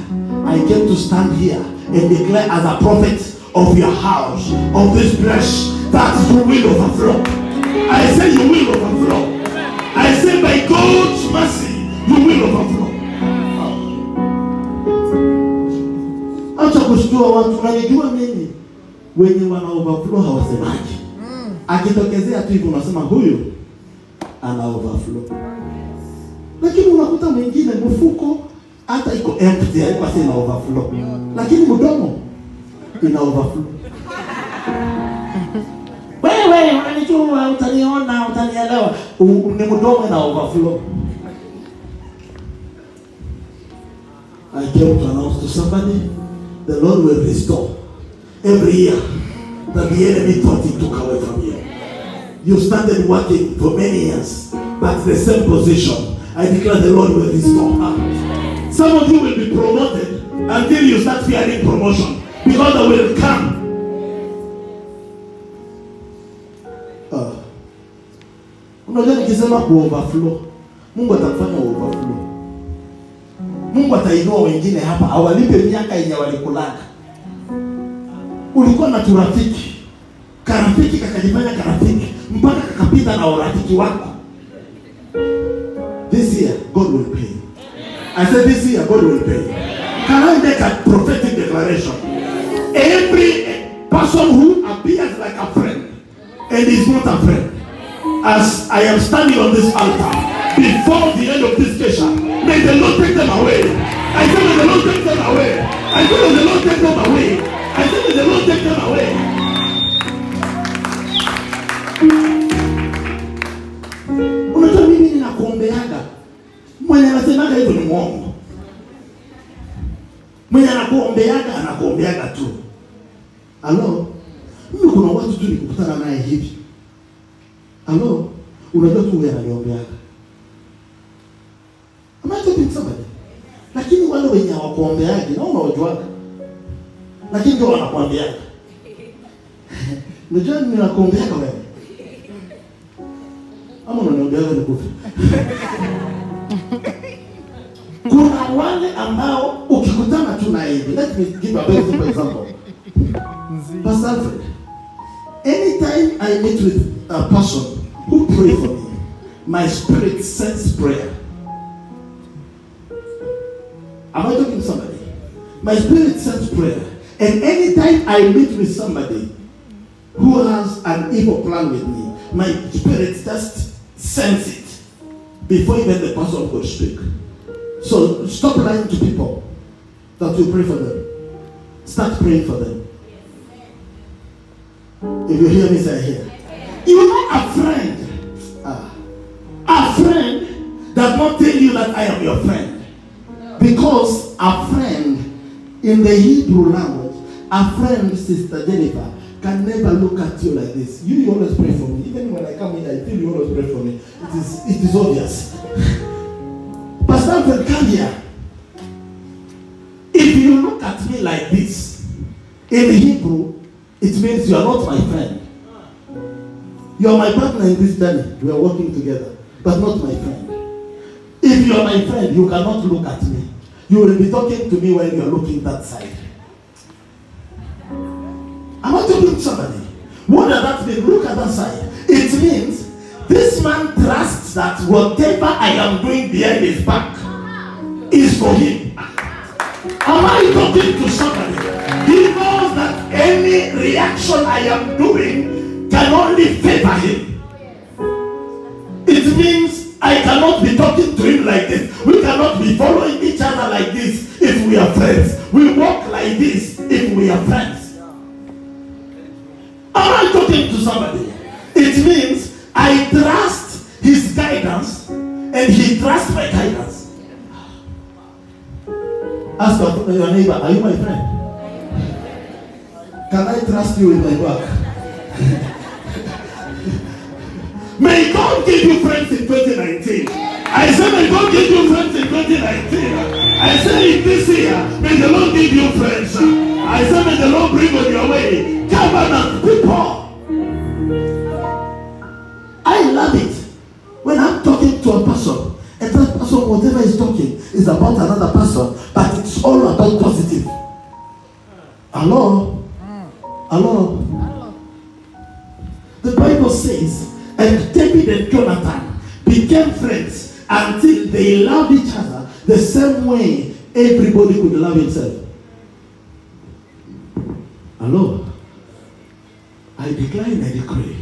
I came to stand here and declare as a prophet of your house, of this flesh, that you will overflow. I say you will overflow. I say by God's mercy, you will overflow. Acha kushtua watu, unanijua mimi wenye wana overflow hawasemaji. Akitokezea tu hivyo unasema huyu ana overflow. Lakini unakuta mwingine mfuko hata iko empty, haiko sina overflow. Lakini mdomo ina overflow. Wewe unanijua, utaniona, utanielewa. Ni mdomo ina overflow. I came to announce to to somebody, the Lord will restore every year that the enemy thought he took away from you. You started working for many years, but the same position. I declare the Lord will restore. Some of you will be promoted until you start fearing promotion, because they will come. Unajua nikisema overflow, Mungu atafanya overflow. Mungu atainua wengine hapa, awalipe miaka yenye walikulaka. Ulikuwa na turafiki, karafiki kakajifanya karafiki, mpaka kakapita na urafiki wako. This year, God will pay. I said this year, God will pay. Can I make a prophetic declaration? Every person who appears like a friend and is not a friend, as I am standing on this altar, before the end of this session, may the Lord take them away. I said, may the Lord take them away. I said, may the Lord take them away. I said, may the Lord take them away. Unajua mimi ninakuombeaga. Mwenye anasemaga hivyo ni mwongo. Mwenye anakuombeaga tu. Hello? Mimi kuna watu tu nikukutana naye hivi. Hello? Unajua tu wewe ananiombeaga. Am I talking to somebody? Lakini wale wenye hawakuombeaje na unawajuaga. Lakini ndio wanakuambiaga. Unajua ninakuombeaga wewe. Ama unaniombeaga nikufe. Kuna wale ambao ukikutana tu na hivi. Let me give a very simple example. Pastor Alfred, anytime I meet with a person who prays for me, my spirit sends prayer. Am I talking to somebody? My spirit sends prayer. And anytime I meet with somebody who has an evil plan with me, my spirit just sends it before even the person could speak. So stop lying to people that you pray for them. Start praying for them. If you hear me, say here. You know a friend. A friend does not tell you that I am your friend. Because a friend, in the Hebrew language, a friend, Sister Jennifer, can never look at you like this. You always pray for me. Even when I come in, I feel you always pray for me. It is obvious. Pastor Alfred, come here. If you look at me like this, in Hebrew, it means you are not my friend. You are my partner in this journey. We are working together, but not my friend. If you are my friend, you cannot look at me. You will be talking to me when you are looking that side. Am I talking to somebody? What does that mean? Look at that side. It means this man trusts that whatever I am doing behind his back is for him. Am I talking to somebody? He knows that any reaction I am doing can only favor him. It means I cannot be talking to him like this. We cannot be following each other like this if we are friends. We walk like this if we are friends. Am I talking to somebody? It means I trust his guidance and he trusts my guidance. Ask your neighbor, are you my friend? Can I trust you with my work? May God give you friends in 2019. I said may God give you friends in 2019. I said in this year, may the Lord give you friends. I said may the Lord bring on your way covenant people. I love it when I'm talking to a person and that person, whatever is talking is about another person, but it's all about positive. Hello? Hello? The Bible says, and David and Jonathan became friends until they loved each other the same way everybody could love himself. Hello? I declare and I decree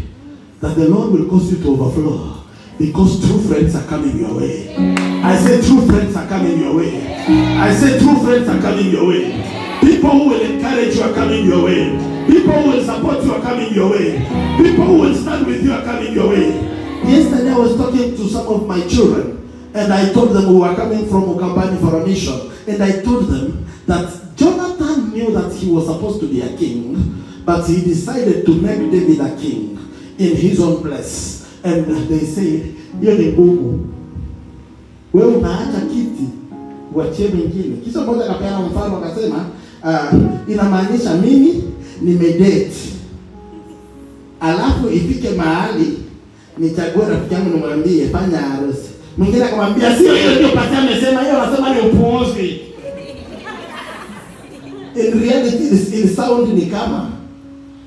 that the Lord will cause you to overflow because true friends are coming your way. I say true friends are coming your way. I say true friends are coming your way. People who will encourage you are coming your way. People who will support you are coming your way. People who will stand with you are coming your way. Yesterday I was talking to some of my children and I told them we were coming from Ukambani for a mission. And I told them that Jonathan knew that he was supposed to be a king, but he decided to make David a king in his own place. And they said, hiyo ni ngumu. Wewe unaacha kiti uachie mwingine. Kisha mmoja akapeana mfano akasema, inamaanisha mimi nimedate. Alafu ifike mahali nichague rafiki yangu nimwambie fanya harusi. Mwingine akamwambia sio hiyo ndio pasi amesema, hiyo anasema ni upuuzi. In reality it sound ni kama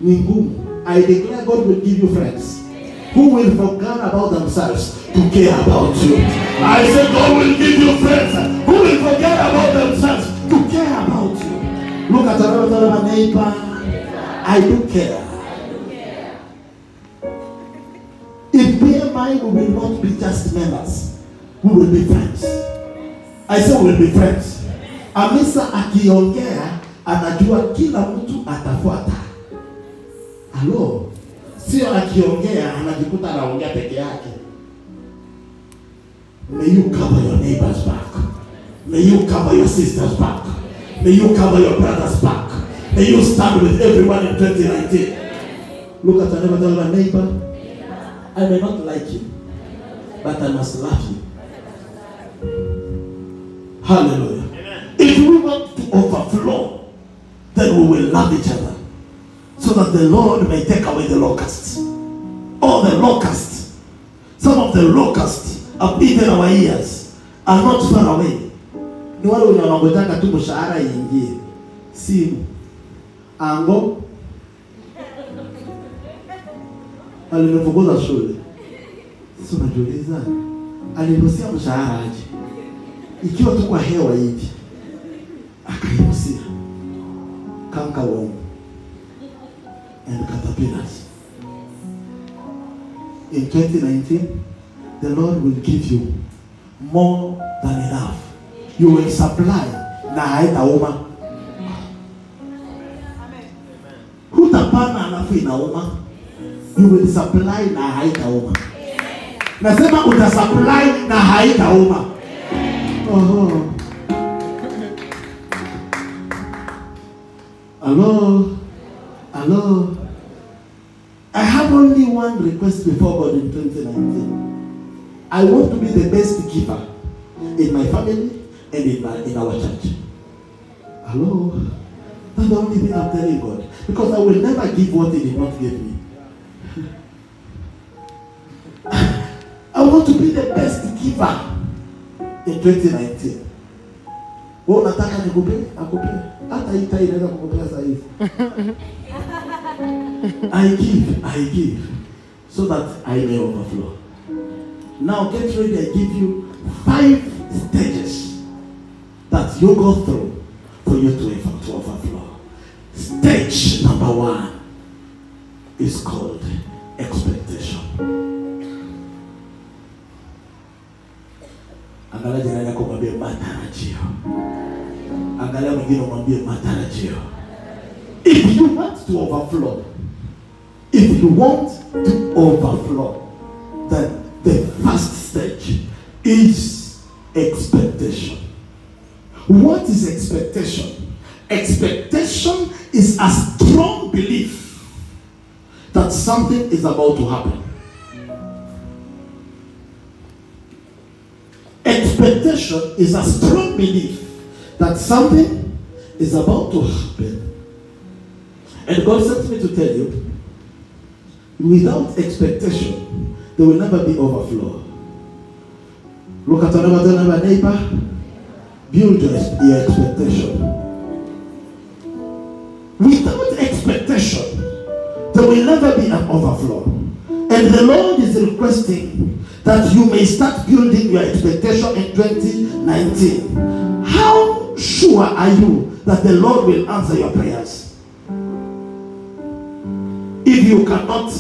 ni ngumu. I declare God will give you friends who will forget about themselves to care about you. I said God will give you friends who will forget about themselves to care about you. Look at another neighbor. I do care. In BMI we will not be just members. We will be friends. I say we will be friends. Amisa akiongea anajua kila mtu atafuata. Hello. Sio akiongea anajikuta anaongea peke yake. May you cover your neighbor's back. May you cover your sister's back. May you cover your brother's back. May you stand with everyone in 2019. Look at another neighbor. I may not like you, but I must love you. Hallelujah. Amen. If we want to overflow, then we will love each other, so that the Lord may take away the locusts. All the locusts, some of the locusts have eaten our ears, are not far away. Ni wale wanaongojanga tu mshahara iingie. Simu. Ango. Alinifukuza shule. Sasa unajiuliza, alinusia mshahara aje? Ikiwa tu kwa hewa hivi. Akainusia. Kanka wongo. And caterpillars. In 2019, the Lord will give you more than enough. You will supply na haitauma. Hutapana alafu inauma. You will supply na haitauma. Nasema utasupply na haitauma. Oh. Hello. Hello. I have only one request before God in 2019. I want to be the best giver in my family and in our church. Hello. That's the only thing I'm telling God. Because I will never give what He did not give me. I want to be the best giver in 2019. Wewe unataka nikupe? Akupe. Hata hii inaweza kukupea sasa hivi. I give so that I may overflow. Now get ready, I give you 5 stages that you go through for you to overflow. Stage number 1 is called expectation. Angalia jirani yako mwambie matarajio. Angalia mwingine mwambie matarajio. If you want to overflow, then the first stage is expectation. What is expectation? Expectation is a strong belief that something is about to happen. Expectation is a strong belief that something is about to happen. And God sent me to tell you, without expectation, there will never be overflow. Look at another neighbor. Build your expectation. Without expectation, there will never be an overflow. And the Lord is requesting that you may start building your expectation in 2019. How sure are you that the Lord will answer your prayers? If you cannot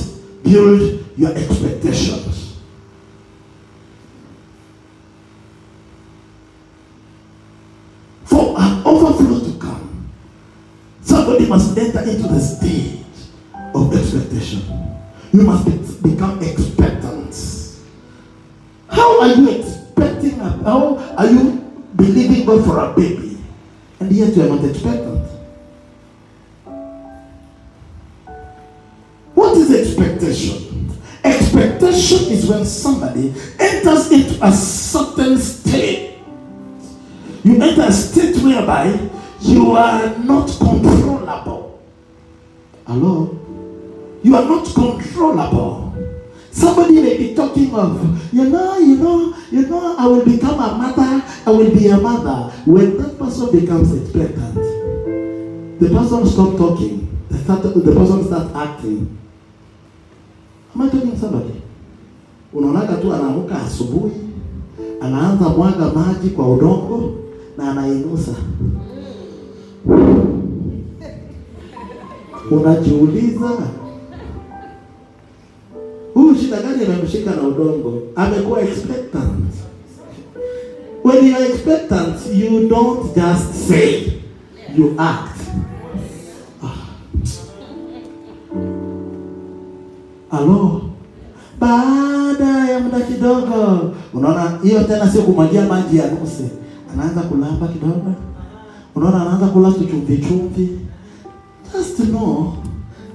build your expectations. For an overflow to come, somebody must enter into the stage of expectation. You must become expectant. How are you expecting? How are you believing God for a baby? And yet you are not expectant. What is expectation? Expectation is when somebody enters into a certain state. You enter a state whereby you are not controllable. Hello? You are not controllable. Somebody may be talking of, you know, I will become a mother, I will be a mother. When that person becomes expectant, the person stops talking, the person starts acting. Am I talking to somebody? Unaonaga tu anaamka asubuhi, anaanza mwaga maji kwa udongo na anainusa. Unajiuliza, huyu shida gani imemshika na udongo? Amekuwa expectant. When you are expectant, you don't just say, you act. Hello? Baada ya muda kidogo, unaona hiyo tena sio kumwagia maji ya nusu. Anaanza kulamba kidogo. Unaona anaanza kula chumvi chumvi. Just to know,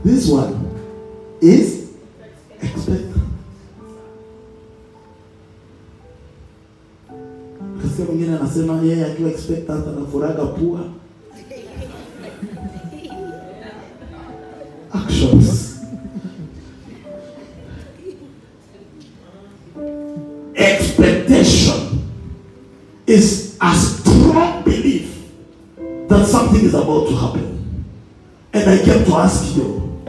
this one is expectant. Kasi mwingine anasema yeye akiwa expectant anafuraga pua. Actions. Expectation is a strong belief that something is about to happen. And I came to ask you,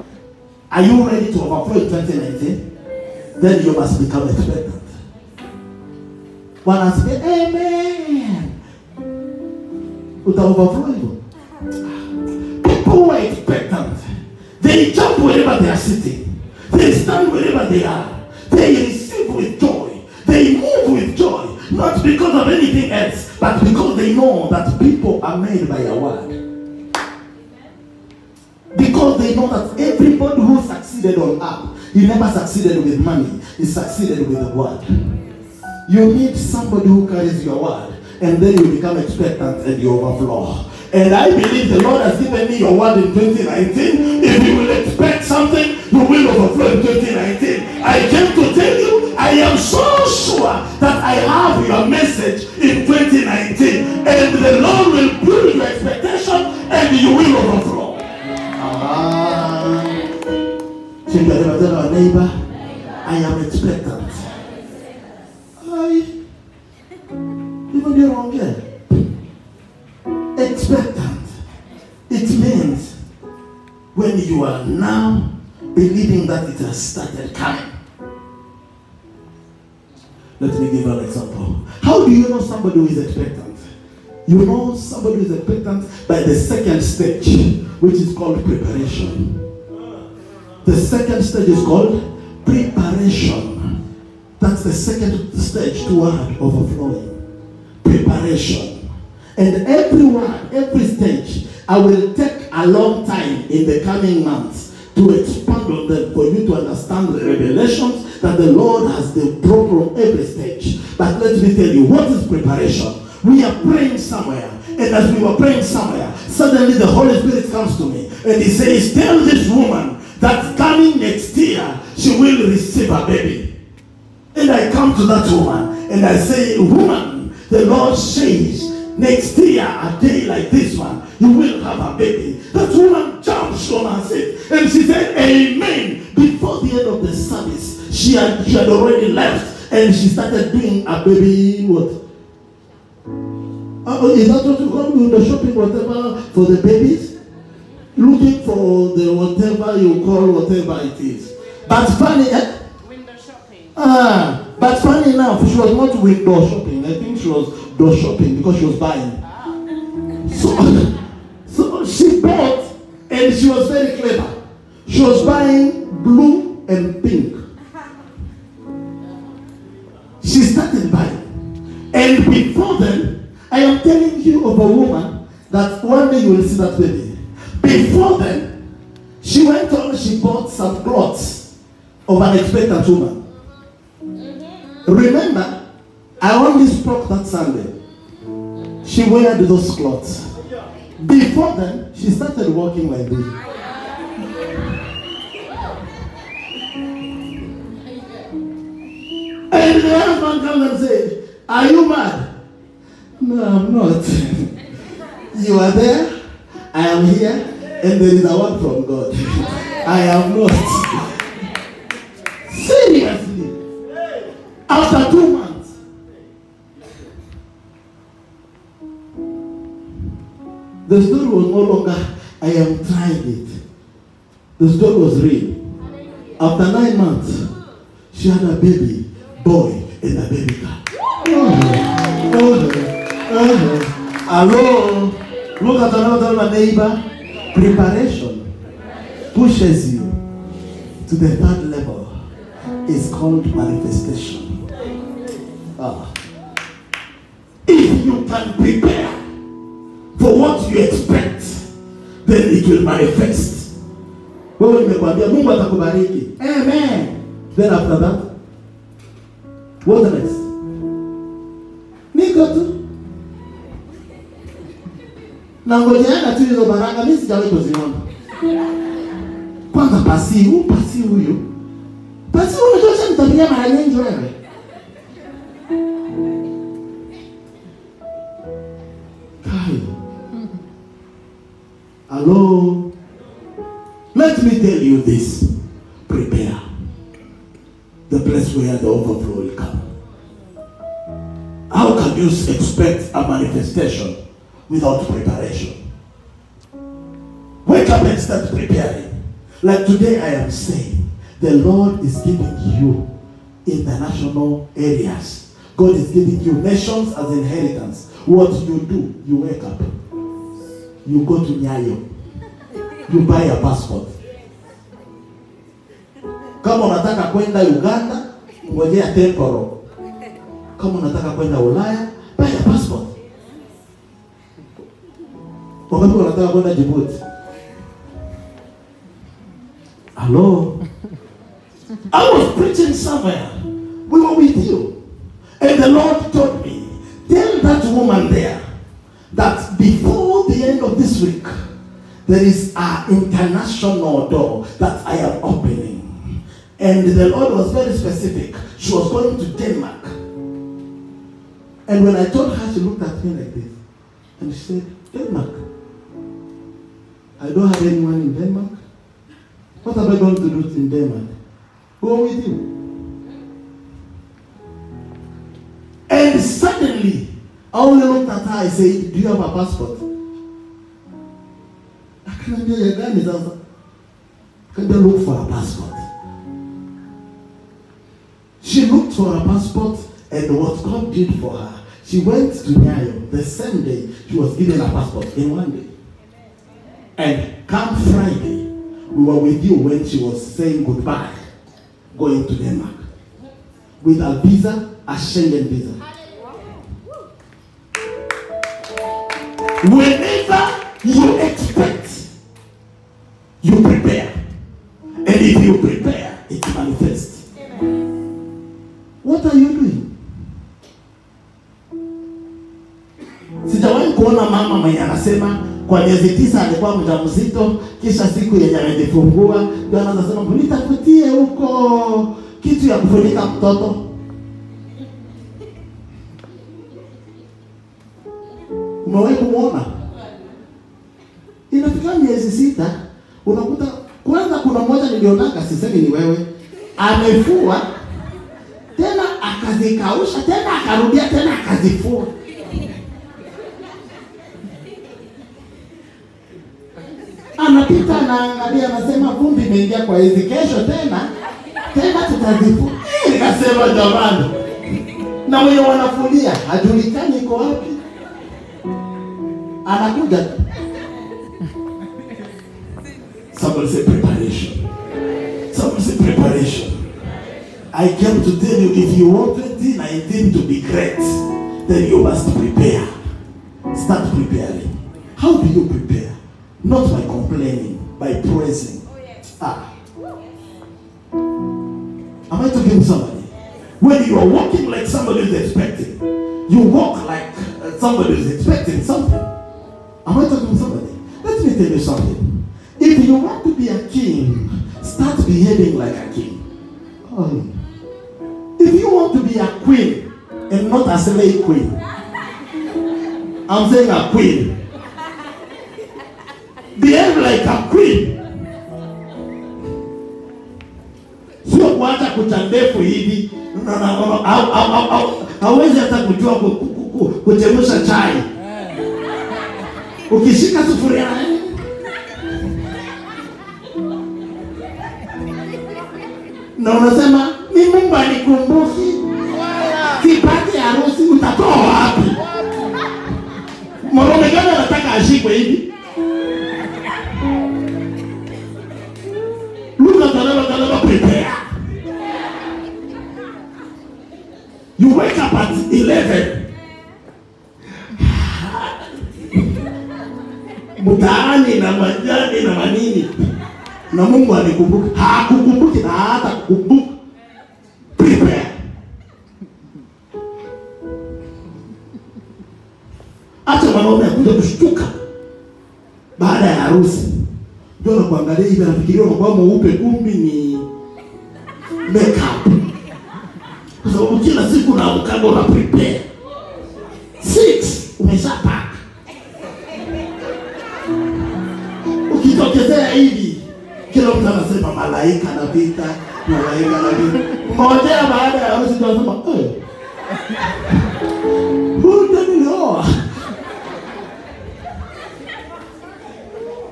are you ready to overflow in 2019? Then you must become expectant. When I say, amen, with the overflow, people who are expectant, they jump wherever they are sitting. They stand wherever they are. They receive with joy. They move with joy. Not because of anything else, but because they know that people are made by a word. Because they know that everybody who succeeded on earth, he never succeeded with money, he succeeded with the word. You need somebody who carries your word, and then you become expectant and you overflow. And I believe the Lord has given me your word in 2019. If you will expect something, you will overflow in 2019. I came to tell you, I am so sure that I have your message in 2019. And the Lord will build your expectation and you will overflow. Check your neighbor, I am expectant. Even you're wrong here. Expectant. It means when you are now believing that it has started coming. Let me give you an example. How do you know somebody who is expectant? You know somebody who is expectant by the second stage, which is called preparation. The second stage is called preparation. That's the second stage toward overflowing. Preparation. And every stage, I will take a long time in the coming months to expand on them for you to understand the revelations that the Lord has brought on every stage. But let me tell you, what is preparation? We are praying somewhere, and as we were praying somewhere, suddenly the Holy Spirit comes to me, and he says, tell this woman that coming next year, she will receive a baby. And I come to that woman, and I say, woman, the Lord says, next year, a day like this one, you will have a baby. That woman jumped on her seat, and she said, amen. Before the end of the service, she had already left, and she started doing a baby, what? Is that what you call the shopping, whatever, for the babies? Looking for the whatever you call whatever it is. But funny,
Window shopping.
But funny enough, she was not window shopping. I think she was door shopping because she was buying. So she bought, and she was very clever. She was buying blue and pink. She started buying. And before then, I am telling you of a woman that one day you will see that baby. Before then, she went on, she bought some clothes of an expectant woman. Remember, I only spoke that Sunday. She wore those clothes. Before then, she started walking like this. And the husband comes and says, "Are you mad?" "No, I'm not." "You are there, I am here, and there is a word from God." "I am not." Seriously. After 2 months, the story was no longer, "I am trying it." The story was real. After 9 months, she had a baby boy and a baby girl. Hello. Look at another neighbor. Preparation pushes you to the third level. It's called manifestation. If you can prepare for what you expect, then it will manifest. Wewe nimekwambia Mungu atakubariki. Amen. Then after that, what next? Niko tu. Na ngojeana tu hizo baraka, mimi sijawahi kuziona. Kwanza pasi huyu. Pasi unatosha nitabia mara nyingi wewe. Kai. Hello. Let me tell you this. Prepare. The place where the overflow will come. How can you expect a manifestation without preparation? Wake up and start preparing. Like today I am saying, the Lord is giving you international areas. God is giving you nations as inheritance. What you do, you wake up. You go to Nyayo. You buy a passport. Kama unataka kwenda Uganda, ngojea temporal. Kama unataka kwenda Ulaya, buy a passport. Wakati unataka kwenda Djibouti. Hello. I was preaching somewhere. We were with you. And the Lord told me, tell that woman there that before the end of this week, there is an international door that I am opening. And the Lord was very specific. She was going to Denmark. And when I told her, she looked at me like this. And she said, "Denmark? I don't have anyone in Denmark. What am I going to do in Denmark? Go with you." And suddenly, I only looked at her and said, "Do you have a passport?" I can't do your gun. Can you look for a passport? She looked for a passport, and what God did for her, she went to Nyayo. The same day, she was given a passport in one day. And come Friday, we were with you when she was saying goodbye, going to Denmark. With a visa, a Schengen visa. Whenever you expect, you prepare. And if you prepare, it manifests. What are you doing? Sijawahi kuona mama mwenye anasema kwa miezi 9 alikuwa mjamzito, kisha siku yenye amejifungua ndio anaanza sema nitafutie huko kitu ya kufunika mtoto. Umewahi kumuona? Inafika miezi 6, unakuta kwanza kuna mmoja nilionaka, sisemi ni wewe, amefua tena akazikausha tena akarudia tena akazifua. Anapita anaangalia anasema vumbi imeingia kwa hizi, kesho tena tutazifua. Nikasema jamani, na wewe wanafulia hajulikani iko wapi. Anakuja. Somebody say preparation. Somebody say preparation. I came to tell you, if you want 2019 to be great, then you must prepare. Start preparing. How do you prepare? Not by complaining, by praising. Am I talking to somebody? When you are walking like somebody is expecting, you walk like somebody is expecting something. Am I talking to somebody? me tell you something. If you want to be a king, start behaving like a king. Oh. If you want to be a queen and not a slave queen, I'm saying a queen. Behave like a queen. Sio kuacha kucha ndefu hivi. Hawezi hata kujua kuchemsha chai. Ukishika sufuria na unasema ni Mungu anikumbuki. Kipati harusi utatoa wapi? Mwanaume gani anataka ashikwe hivi? Luka talaba prepare. You wake up at 11. Mtaani na majani na manini. Na Mungu anikumbuki. Hakukumbuki na hata kukumbuka. Prepare. Acha mwanaume akuja kushtuka baada ya harusi. Ndio na kuangalia hivi anafikiria kwa mweupe kumbi ni makeup. Kwa sababu kila siku na ukanga una prepare. 6 umeshapaka. Ukitokezea hivi kila mtu anasema malaika anapita, malaika anapita. Mmoja baada ya harusi ndio anasema nilioa.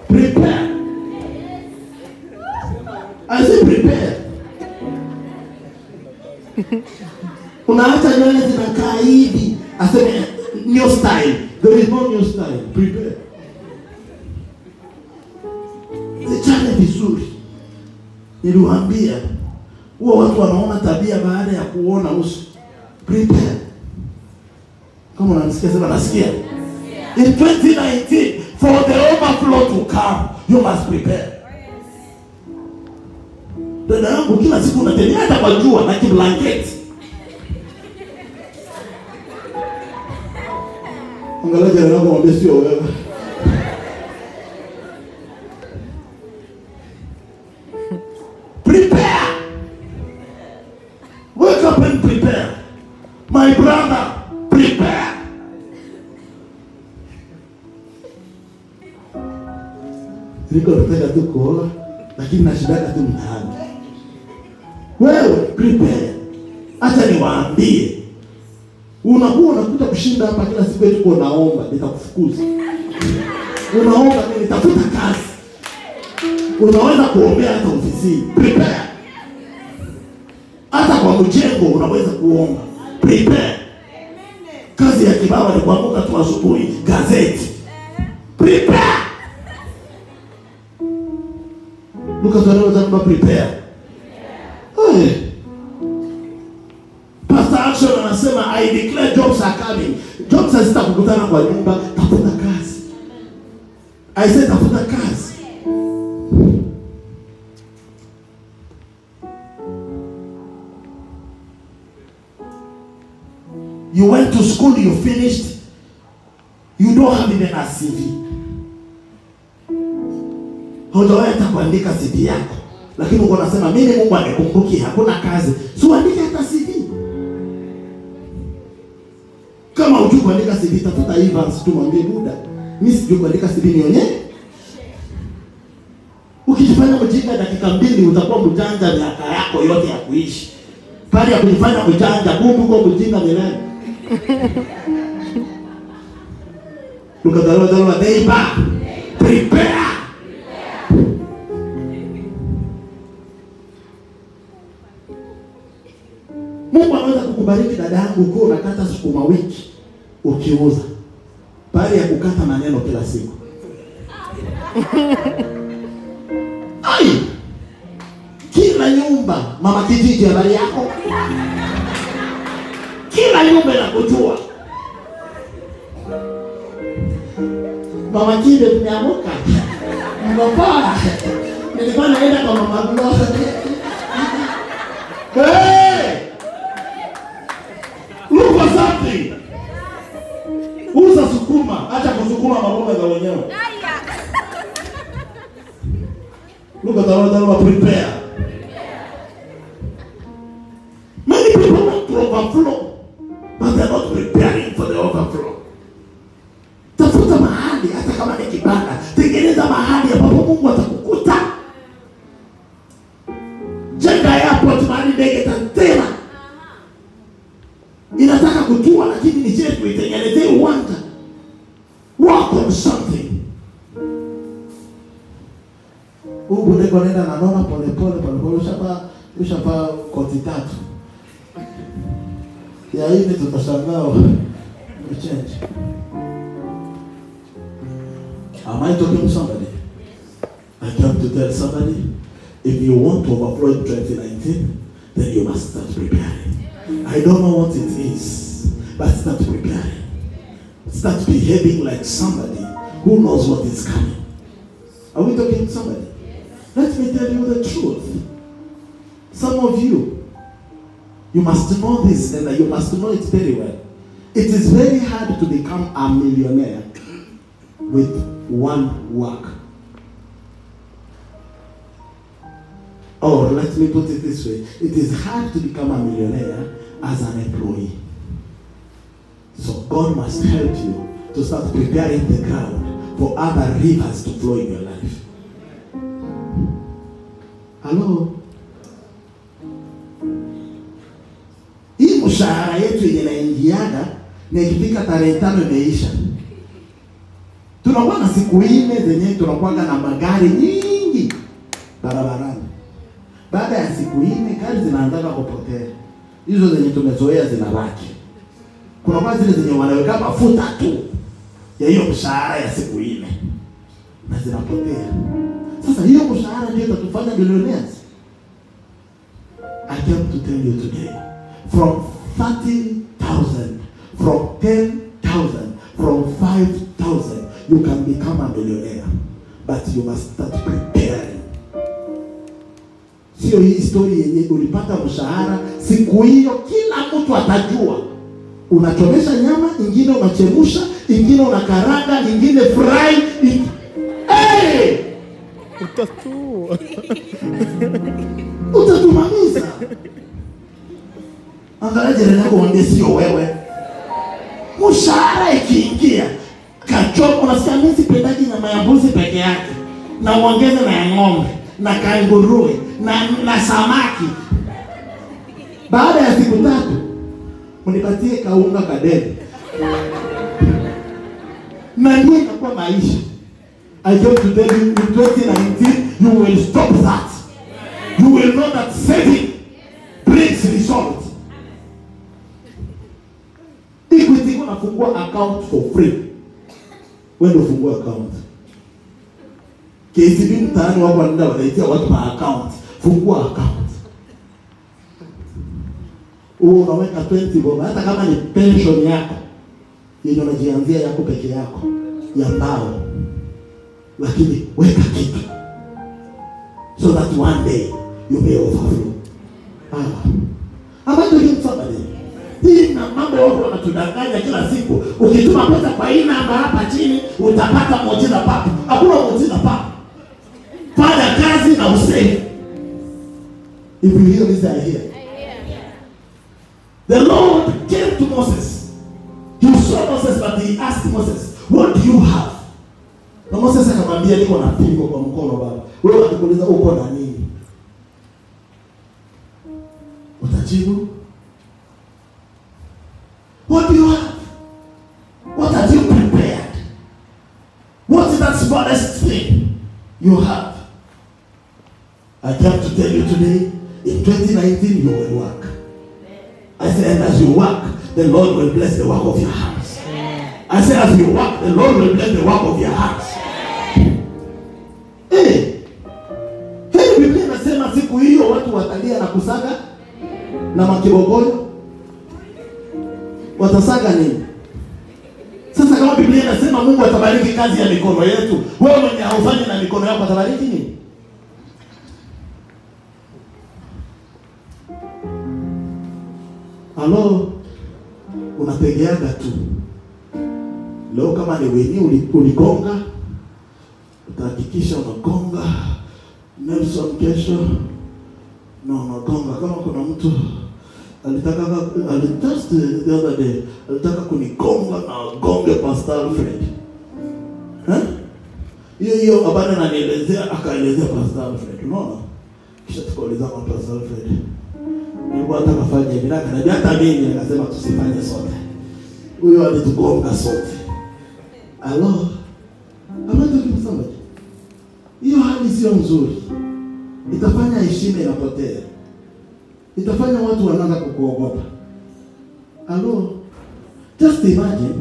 Prepare. I say prepare. Unaacha nywele zinakaa hivi. Aseme new style. There is no new style. Prepare. Zichane vizuri. Niliwaambia huwa watu wanaona tabia baada ya kuona uso. Prepare. Kama unanisikia sema nasikia. In 2019, for the overflow to come, you must prepare. Dada yangu kila siku unatembea hata kwa jua na kiblanketi. Angalia jana yangu mwambie sio wewe. Prepare. Wake up and prepare. My brother, prepare. Niko nataka tu kuoa lakini nashindana tu mtaani. Wewe prepare. Acha niwaambie. Unakuwa unakuta kushinda hapa kila siku eti kwa naomba nitakufukuza. Unaomba nitafuta kazi. Unaweza kuombea hata ofisini. Prepare. Hata kwa mjengo unaweza kuomba. Prepare. Kazi ya kibaba ni kuamka tu asubuhi gazeti. Prepare. Luka tunaweza prepare. Pastor Action anasema I declare jobs are coming. Jobs hazitakukutana kwa nyumba, tafuta kazi. I said tafuta kazi. You went to school, you finished. You don't have even a CV. Hujaweza kuandika CV yako. Lakini uko unasema mimi Mungu anikumbuki, hakuna kazi. Si uandike hata CV. Kama hujui kuandika CV, tafuta Evans tu mwambie Buda. Mimi sijui kuandika CV nionyeshe. Ukijifanya mjinga dakika 2 utakuwa mjanja miaka yako yote ya kuishi. Pale ya kujifanya mjanja, kumbe uko mjinga milele. Tukadalo neighbor, prepare. Mungu anaweza kukubariki dada yangu ukiwa unakata sukuma wiki ukiuza. Pale ya kukata maneno kila siku. Ai! Kila nyumba, mama kijiji habari yako. Kila nyumba inakujua. Mama Kibe tumeamuka. Mbona? Nilikuwa naenda kwa mama Glo. Hey! Look for something. Uza sukuma, acha kusukuma mabomba za wenyewe. prepare. Many people want to overflow, but they're not preparing for the overflow. Tafuta mahali, hata kama ni kibanda, tengeneza mahali ambapo Mungu atakukuta. Jenga airport mahali ndege tena. Inataka kutua, lakini ni chetu itengenezee uwanja. Work on something. Ubu ndego nenda na nona pole ushapa koti tatu. Ya hivi tutashangaa change. Am I talking to somebody? I come to tell somebody, if you want to overflow in 2019, then you must start preparing. I don't know what it is, but start preparing. Start behaving like somebody who knows what is coming. Are we talking to somebody? Let me tell you the truth. Some of you must know this, and you must know it very well. It is very hard to become a millionaire with one work. Or let me put it this way. It is hard to become a millionaire as an employee. So God must help you to start preparing the ground for other rivers to flow in your life. Hello? Hii mshahara yetu inaingiaga na ikifika tarehe 5 imeisha. Tunakuwa na siku 4 zenye tunakuwa na magari nyingi barabarani. Baada ya siku 4 gari zinaanza kupotea. Hizo zenye tumezoea zinabaki. Kuna baadhi zile zenye wanaweka mafuta tu ya hiyo mshahara ya siku 4 na zinapotea. Sasa hiyo mshahara ndio itatufanya billionaires. I came to tell you today, from 30,000, from 10,000, from 5,000, you can become a millionaire, but you must start preparing. Sio hii story yenye ulipata mshahara siku hiyo kila mtu atajua. Unachomesha nyama, ingine unachemusha, ingine unakaranga, ingine fry. Hey! Utatumamiza. Angalia jirani yako mwambie sio wewe. Mshahara ikiingia, kachopo unasikia mimi sipendaji nyama ya mbuzi peke yake. Na uongeze na ya ng'ombe, na kanguruwe, na samaki. Baada ya siku 3, mnipatie kaunga kadeni. Na ndio inakuwa maisha. I came to tell you in 2019, you will stop that. You will know that saving brings results. Equity unafungua account for free. When you fungua account, KCB mtaani wako wanaenda wanaitia watu na account. Fungua account. Unaweka 20 bob, hata kama ni pension yako yenye unajianzia yako peke yako ya mbao, lakini weka kitu so that one day you may overflow. Am I talking to somebody? Hii na mambo wao wanatudanganya kila siku. Ukituma pesa kwa hii namba hapa chini utapata muujiza papo. Hakuna muujiza papo. Fanya kazi na usave. If you hear this, I hear. The Lord came to Moses. He saw Moses, but he asked Moses, what do you have? Na Moses akamwambia niko na pigo kwa mkono baba. Wewe atakuuliza uko na nini? Utajibu, what do you have? What have you prepared? What is that smallest thing you have? I came to tell you today, in 2019 you will work. I said, and as you work, the Lord will bless the work of your hands. I said, as you work, the Lord will bless the work of your hands. Hey, Biblia inasema siku hiyo watu watalia na kusaga na makibogoyo. Watasaga nini? Sasa kama Biblia inasema Mungu atabariki kazi ya mikono yetu, wewe mwenye haufanyi na mikono yako atabariki nini? Halo, unategeaga tu. Leo kama ni wewe uligonga, utahakikisha unagonga. Wilson kesho. No, gonga. Kama kuna mtu just the other day alitaka kunigonga na gonge Pastor Alfred. Hiyo habari ananielezea, akaelezea Pastor Alfred. Unaona? Kisha tukaulizana na Pastor Alfred. Nilikuwa nataka fanya hivi, na hata mimi nikasema tusifanye sote. Huyo alitugonga sote. Hello. Ambacho kimsema. Hiyo hali sio nzuri. Itafanya heshima inapotea. Itafanya watu wanaanza kukuogopa. Hello. Just imagine.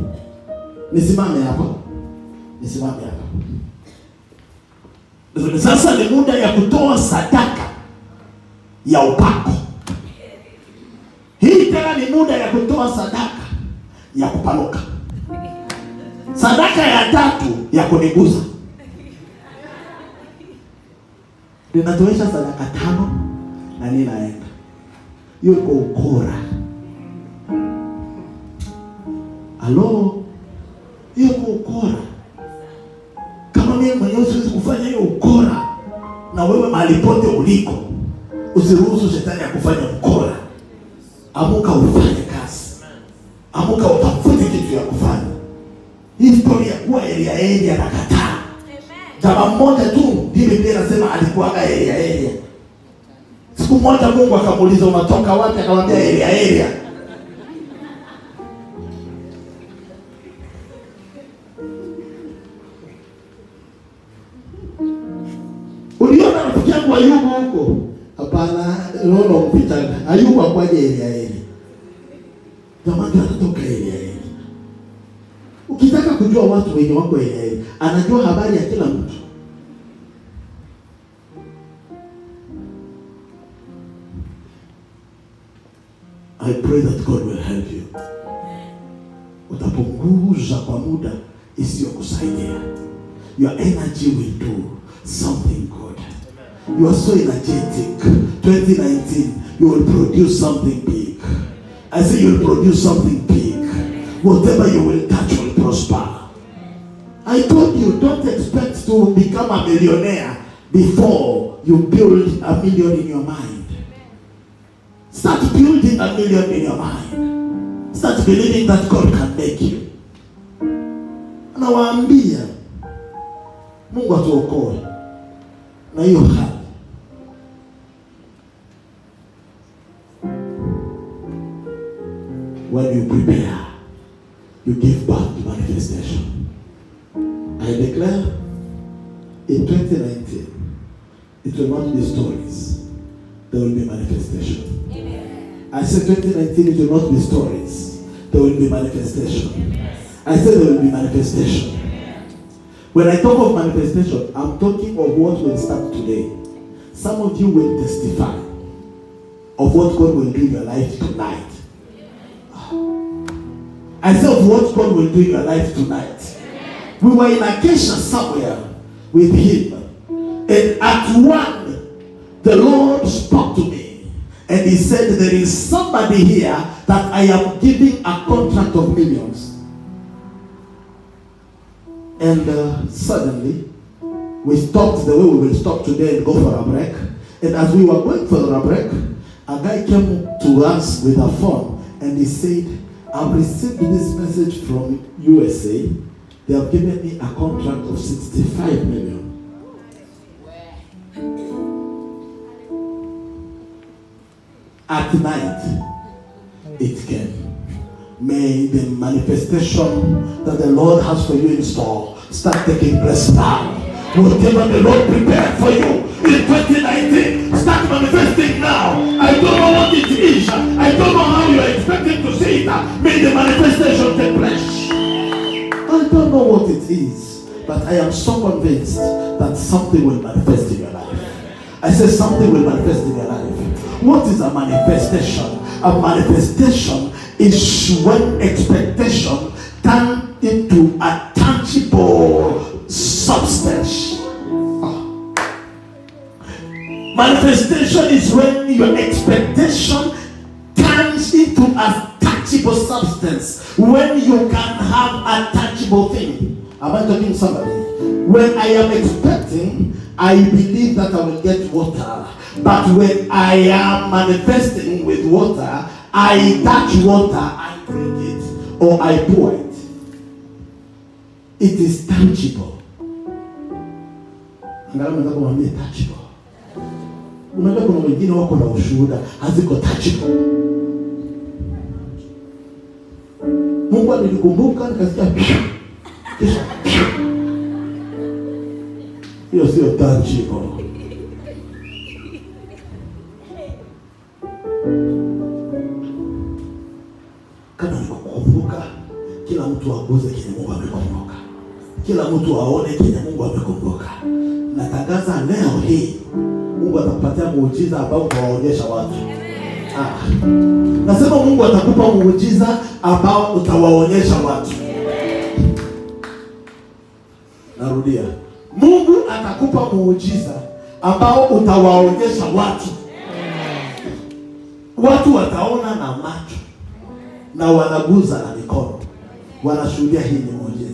Nisimame hapa. Sasa ni muda ya kutoa sadaka ya upako. Hii tena ni muda ya kutoa sadaka ya kupanuka. Sadaka ya 3 ya kuniguza. Ninatoesha sadaka 5 na ninaenda. Hiyo iko ukora. Halo? Hiyo iko ukora. Kama mimi mwenyewe siwezi kufanya hiyo ukora, na wewe mahali pote uliko, usiruhusu shetani akufanye ukora. Amuka ufanye kazi. Amuka utafute kitu ya kufanya. Hii story ya kuwa Elia anakataa. Jamaa mmoja tu, Biblia inasema alikuwaga Elia. Siku moja Mungu akamuuliza unatoka wapi? Akamwambia Elia. Uliona rafiki yangu Ayubu huko? Hapana, roho mpitana. Ayubu akwaje Elia. Jamaa anatoka Elia. Ukitaka kujua watu wenye wako Elia, anajua habari ya kila mtu. I pray that God will help you. Utapunguza kwa muda isiyokusaidia. Your energy will do something good. You are so energetic. 2019, you will produce something big. I say you will produce something big. Whatever you will touch will prosper. I told you, don't expect to become a millionaire before you build $1 million in your mind. Start building $1 million in your mind. Start believing that God can make you. Nawaambia, Mungu atuokoe na hiyo hali. When you prepare, you give birth to manifestation. I declare, in 2019, it will not be stories. There will be manifestation. Amen. I said 2019, it will not be stories. There will be manifestation. Amen. I said there will be manifestation. Amen. When I talk of manifestation, I'm talking of what will start today. Some of you will testify of what God will do in your life tonight. I said of what God will do in your life tonight. Amen. We were in Acacia somewhere with him. And at 1, the Lord spoke to me. And he said, there is somebody here that I am giving a contract of millions. And suddenly, we stopped the way we will stop today and go for a break. And as we were going for a break, a guy came to us with a phone. And he said, I've received this message from USA. They have given me a contract of 65 million. At night, it came. May the manifestation that the Lord has for you in store start taking place now. Whatever the Lord prepared for you in 2019, start manifesting now. I don't know what it is. I don't know how you are expecting to see it. May the manifestation take place. I don't know what it is, but I am so convinced that something will manifest in your life. I say something will manifest in your life. What is a manifestation? A manifestation is when expectation turns into a tangible substance. Manifestation is when your expectation turns into a tangible substance. When you can have a tangible thing. Am I talking to somebody? When I am expecting I believe that I will get water. But when I am manifesting with water, I touch water, I drink it, or I pour it. It is tangible. Angalau nataka kuambia tangible. Unajua kuna wengine wako na ushuhuda haziko tangible. Mungu alinikumbuka nikasikia kisha hiyo sio tangible. Kama nikukumbuka, kila mtu aguze kile Mungu amekumbuka. Kila mtu aone kile Mungu amekumbuka. Natangaza leo hii Mungu atakupatia muujiza ambao utawaonyesha watu. Nasema Mungu atakupa muujiza ambao utawaonyesha watu. Narudia. Mungu atakupa muujiza ambao utawaonyesha watu. Watu wataona na macho na wanaguza na mikono. Wanashuhudia hii ni muujiza.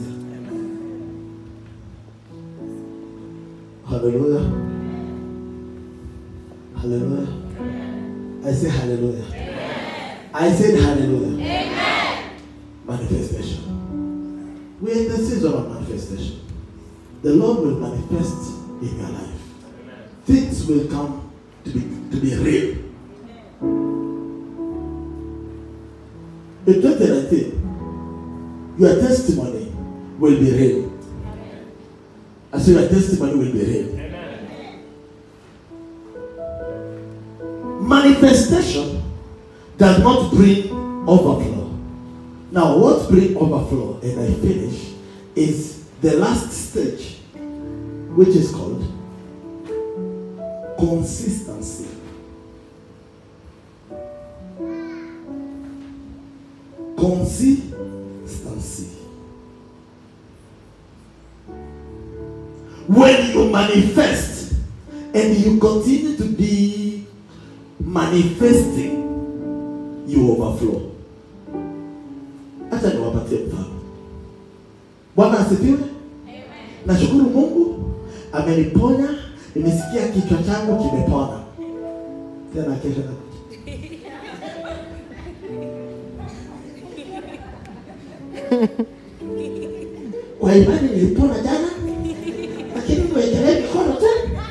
Hallelujah. Hallelujah. I say hallelujah. I said hallelujah. Amen. Manifestation. We're in the season of manifestation. The Lord will manifest in your life. Things will come to be real. In 2019, your testimony will be real. I say your testimony will be real. Manifestation does not bring overflow. Now, what brings overflow, and I finish, is the last stage, which is called consistency. Consistency. When you manifest and you continue to be manifesting, you overflow. Acha niwapatie mfano. Bwana asifiwe. Nashukuru Mungu ameniponya, nimesikia kichwa changu kimepona. Tena kesho na kwa imani nilipona jana, lakini nimeendelea mikono tena.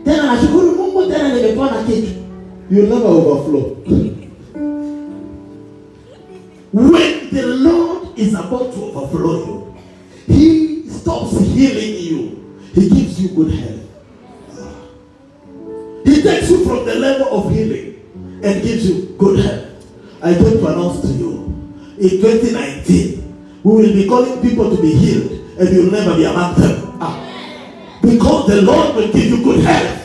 Tena nashukuru Mungu, tena nimepona kichwa. You never overflow. When the Lord is about to overflow you, He stops healing you. He gives you good health. He takes you from the level of healing and gives you good health. I came to announce to you, in 2019, we will be calling people to be healed, and you will never be among them. Because the Lord will give you good health.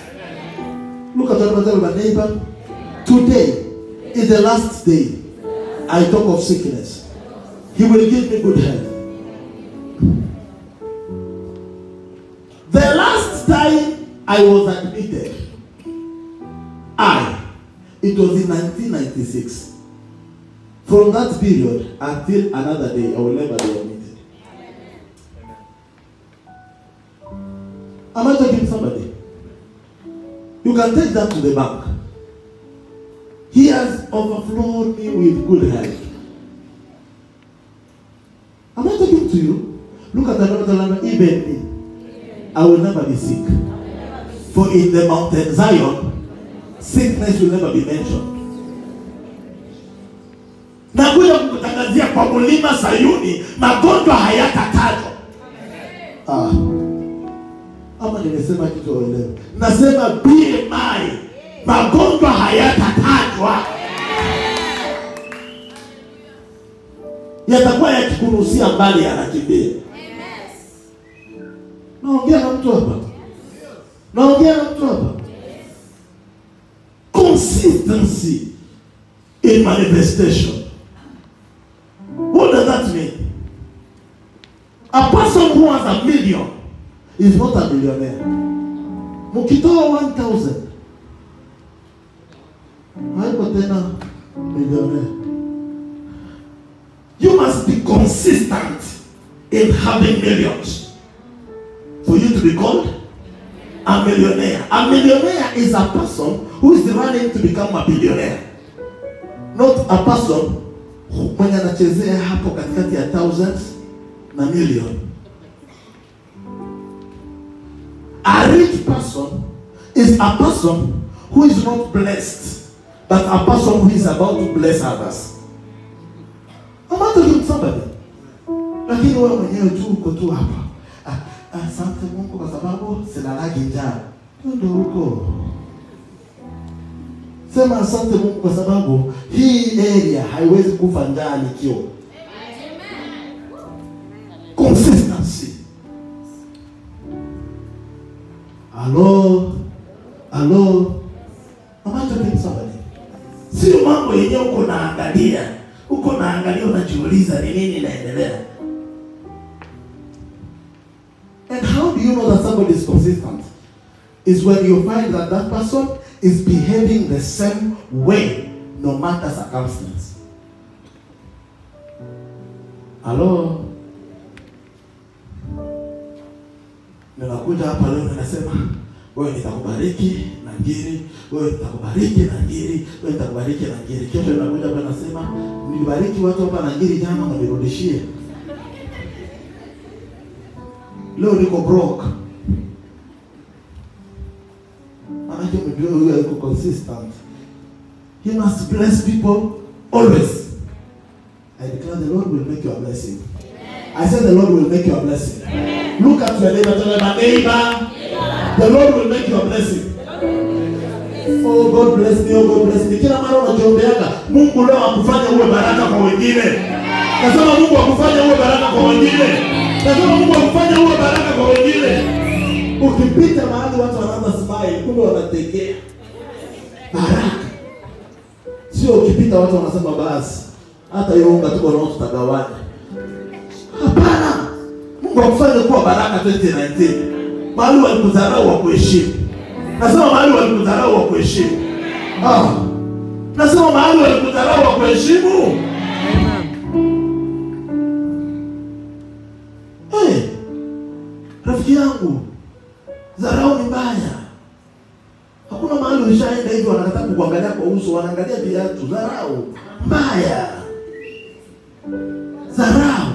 Look at your neighbor. Today is the last day I talk of sickness. He will give me good health. The last time I was admitted, it was in 1996. From that period until another day, I will never be admitted. Am I talking to somebody? You can take that to the bank. He has overflowed me with good health. Am I talking to you? Look at another, even me. I will never be sick. For in the mountain Zion, sickness will never be mentioned. Na kuja kukutangazia kwa mlima Sayuni, magonjwa hayatatajwa. Ama nimesema kitu uelewe. Nasema BMI, magonjwa hayatatajwa. Yatakuwa yakikuruhusia mbali yanakimbia. Naongea na mtu hapa. Naongea na mtu hapa. Consistency in manifestation. What does that mean? A person who has a million is not a millionaire. Mukitoa 1,000, haiko tena millionaire. You must be consistent in having millions. for you to be called a millionaire. A millionaire is a person who is running to become a billionaire. Not a person mwenye anachezea hapo katikati ya thousands na million. A rich person is a person who is not blessed, but a person who is about to bless others. I'm not talking to somebody. Lakini wewe mwenyewe tu uko tu hapa. Asante Mungu kwa sababu silalagi njaa. Ndio huko. Sema asante Mungu kwa sababu hii area haiwezi kufa njaa nikiwa. Consistency. Hello. I'm not talking to somebody. Sio mambo yenyewe uko naangalia. Uko naangalia unajiuliza ni nini inaendelea. And how do you know that somebody is consistent? Is when you find that that person is behaving the same way no matter circumstance. Hello? Ninakuja hapa leo ninasema wewe nitakubariki na ngiri, wewe nitakubariki na ngiri, wewe nitakubariki na ngiri. Kesho ninakuja hapa nasema nilibariki watu hapa na ngiri jana na nirudishie. Leo niko broke. Manake mjue huyu yuko consistent. He must bless people always. I declare the Lord will make you a blessing. I said the Lord will make you a blessing. Look at your neighbor, tell my neighbor. The Lord will make you a blessing. Oh God bless me, oh God bless me. Kila mara unajiombeaga, Mungu leo akufanye uwe baraka kwa wengine. Nasema Mungu akufanye uwe baraka kwa wengine. Nasema Mungu akufanye uwe baraka kwa wengine. Ukipita mahali watu wanaanza smile, kumbe wanategea baraka. Sio ukipita watu wanasema basi hata hiyo unga tuko nao tutagawana. Hapana. Mungu akufanye kuwa baraka 2019. Mahali walikudharau wa kuheshimu. Nasema mahali walikudharau wa kuheshimu. Nasema mahali walikudharau wa kuheshimu. Rafiki yangu, dharau ni mbaya. Hakuna mahali ulishaenda hivi wanataka kukuangalia kwa uso, wanaangalia viatu. Dharau mbaya. Dharau.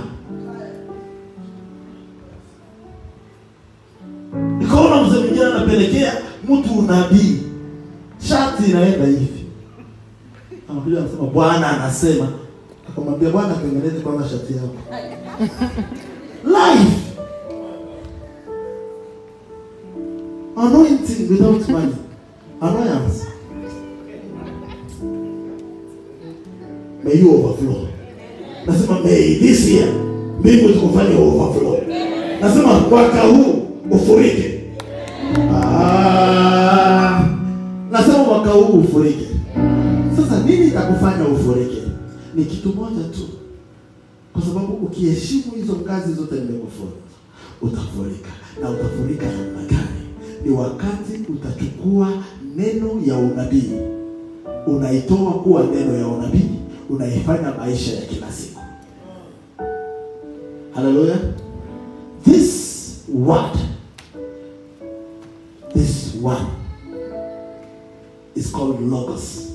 Nikaona mzee mwingine anapelekea mtu unabii. Shati inaenda hivi. Anakuja anasema Bwana anasema. Akamwambia Bwana tengeneze kwanza shati yako. Life. Anointing without money. Annoyance. May you overflow. Nasema may this year mbingu tukufanye overflow. Nasema mwaka huu ufurike. Nasema mwaka huu ufurike. Sasa nini itakufanya ufurike? Ni kitu moja tu. Kwa sababu ukiheshimu hizo ngazi zote nimekufunza, utafurika. Na utafurika namna gani? Ni wakati utachukua neno ya unabii, unaitoa kuwa neno ya unabii, unaifanya maisha ya kila siku. Hallelujah. This word is called logos.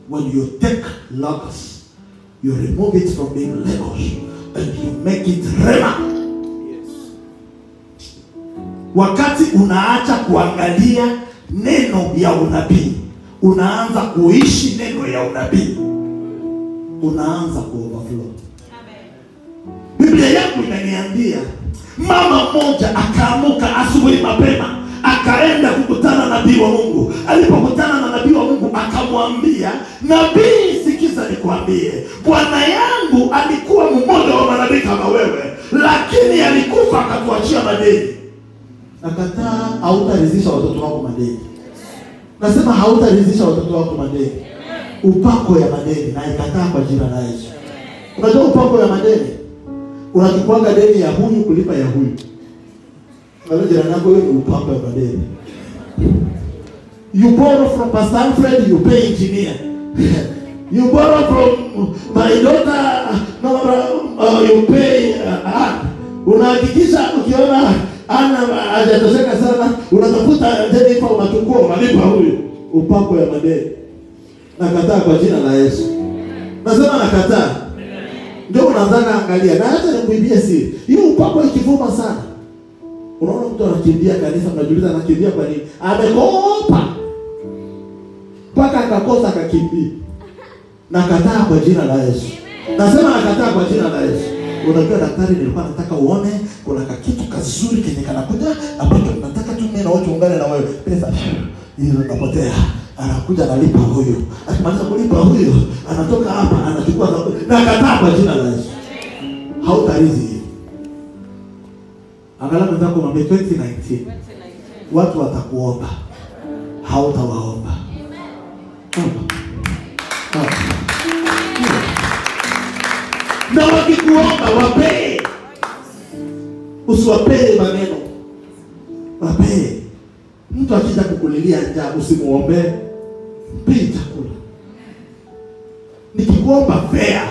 When you take logos, you remove it from being logos and you make it rema. Wakati unaacha kuangalia neno ya unabii, unaanza kuishi neno ya unabii, unaanza kuoverflow. Biblia yangu inaniambia mama mmoja akaamuka asubuhi mapema, akaenda kukutana na nabii wa Mungu. Alipokutana na nabii wa Mungu akamwambia, nabii, sikiza nikwambie, bwana yangu alikuwa mmoja wa manabii kama wewe, lakini alikufa akatuachia madeni. Nakataa hautaridhisha watoto wako madeni. Nasema hautaridhisha watoto wako madeni. Upako ya madeni na ikataa kwa jina la Yesu. Unajua upako ya madeni? Unachukuanga deni ya huyu kulipa ya huyu. Wale jirani yako wewe upako ya madeni. You borrow from Pastor Alfred, you pay engineer. You borrow from my daughter, you pay Unahakikisha ukiona ana hajatosheka sana, unatafuta Jennifer, unachukua unalipa huyu upako ya madeni. Nakataa kwa jina la Yesu. Nasema nakataa. Ndio unaanza angalia. Na hata nikuibie siri. Hiyo upako ikivuma sana. Unaona mtu anakimbia kanisa, unajiuliza anakimbia kwa nini? Amekopa. Paka akakosa akakimbia. Nakataa kwa jina la Yesu. Nasema nakataa kwa jina la Yesu. Unajua daktari, nilikuwa nataka uone kuna kitu kazuri kenye kanakuja ambacho nataka tu mimi na watu ungane na wewe. Pesa hiyo inapotea. Anakuja analipa huyo. Akimaliza kulipa huyo, anatoka hapa anachukua. Nakataa kwa jina la Yesu. Hautarizi hiyo. Angalau mtako mwambie 2019. Watu watakuomba. Hautawaomba. Na wakikuomba wapee. Usiwapee maneno. Wapee. Mtu akija kukulilia njaa usimuombe. Mpe chakula. Nikikuomba fea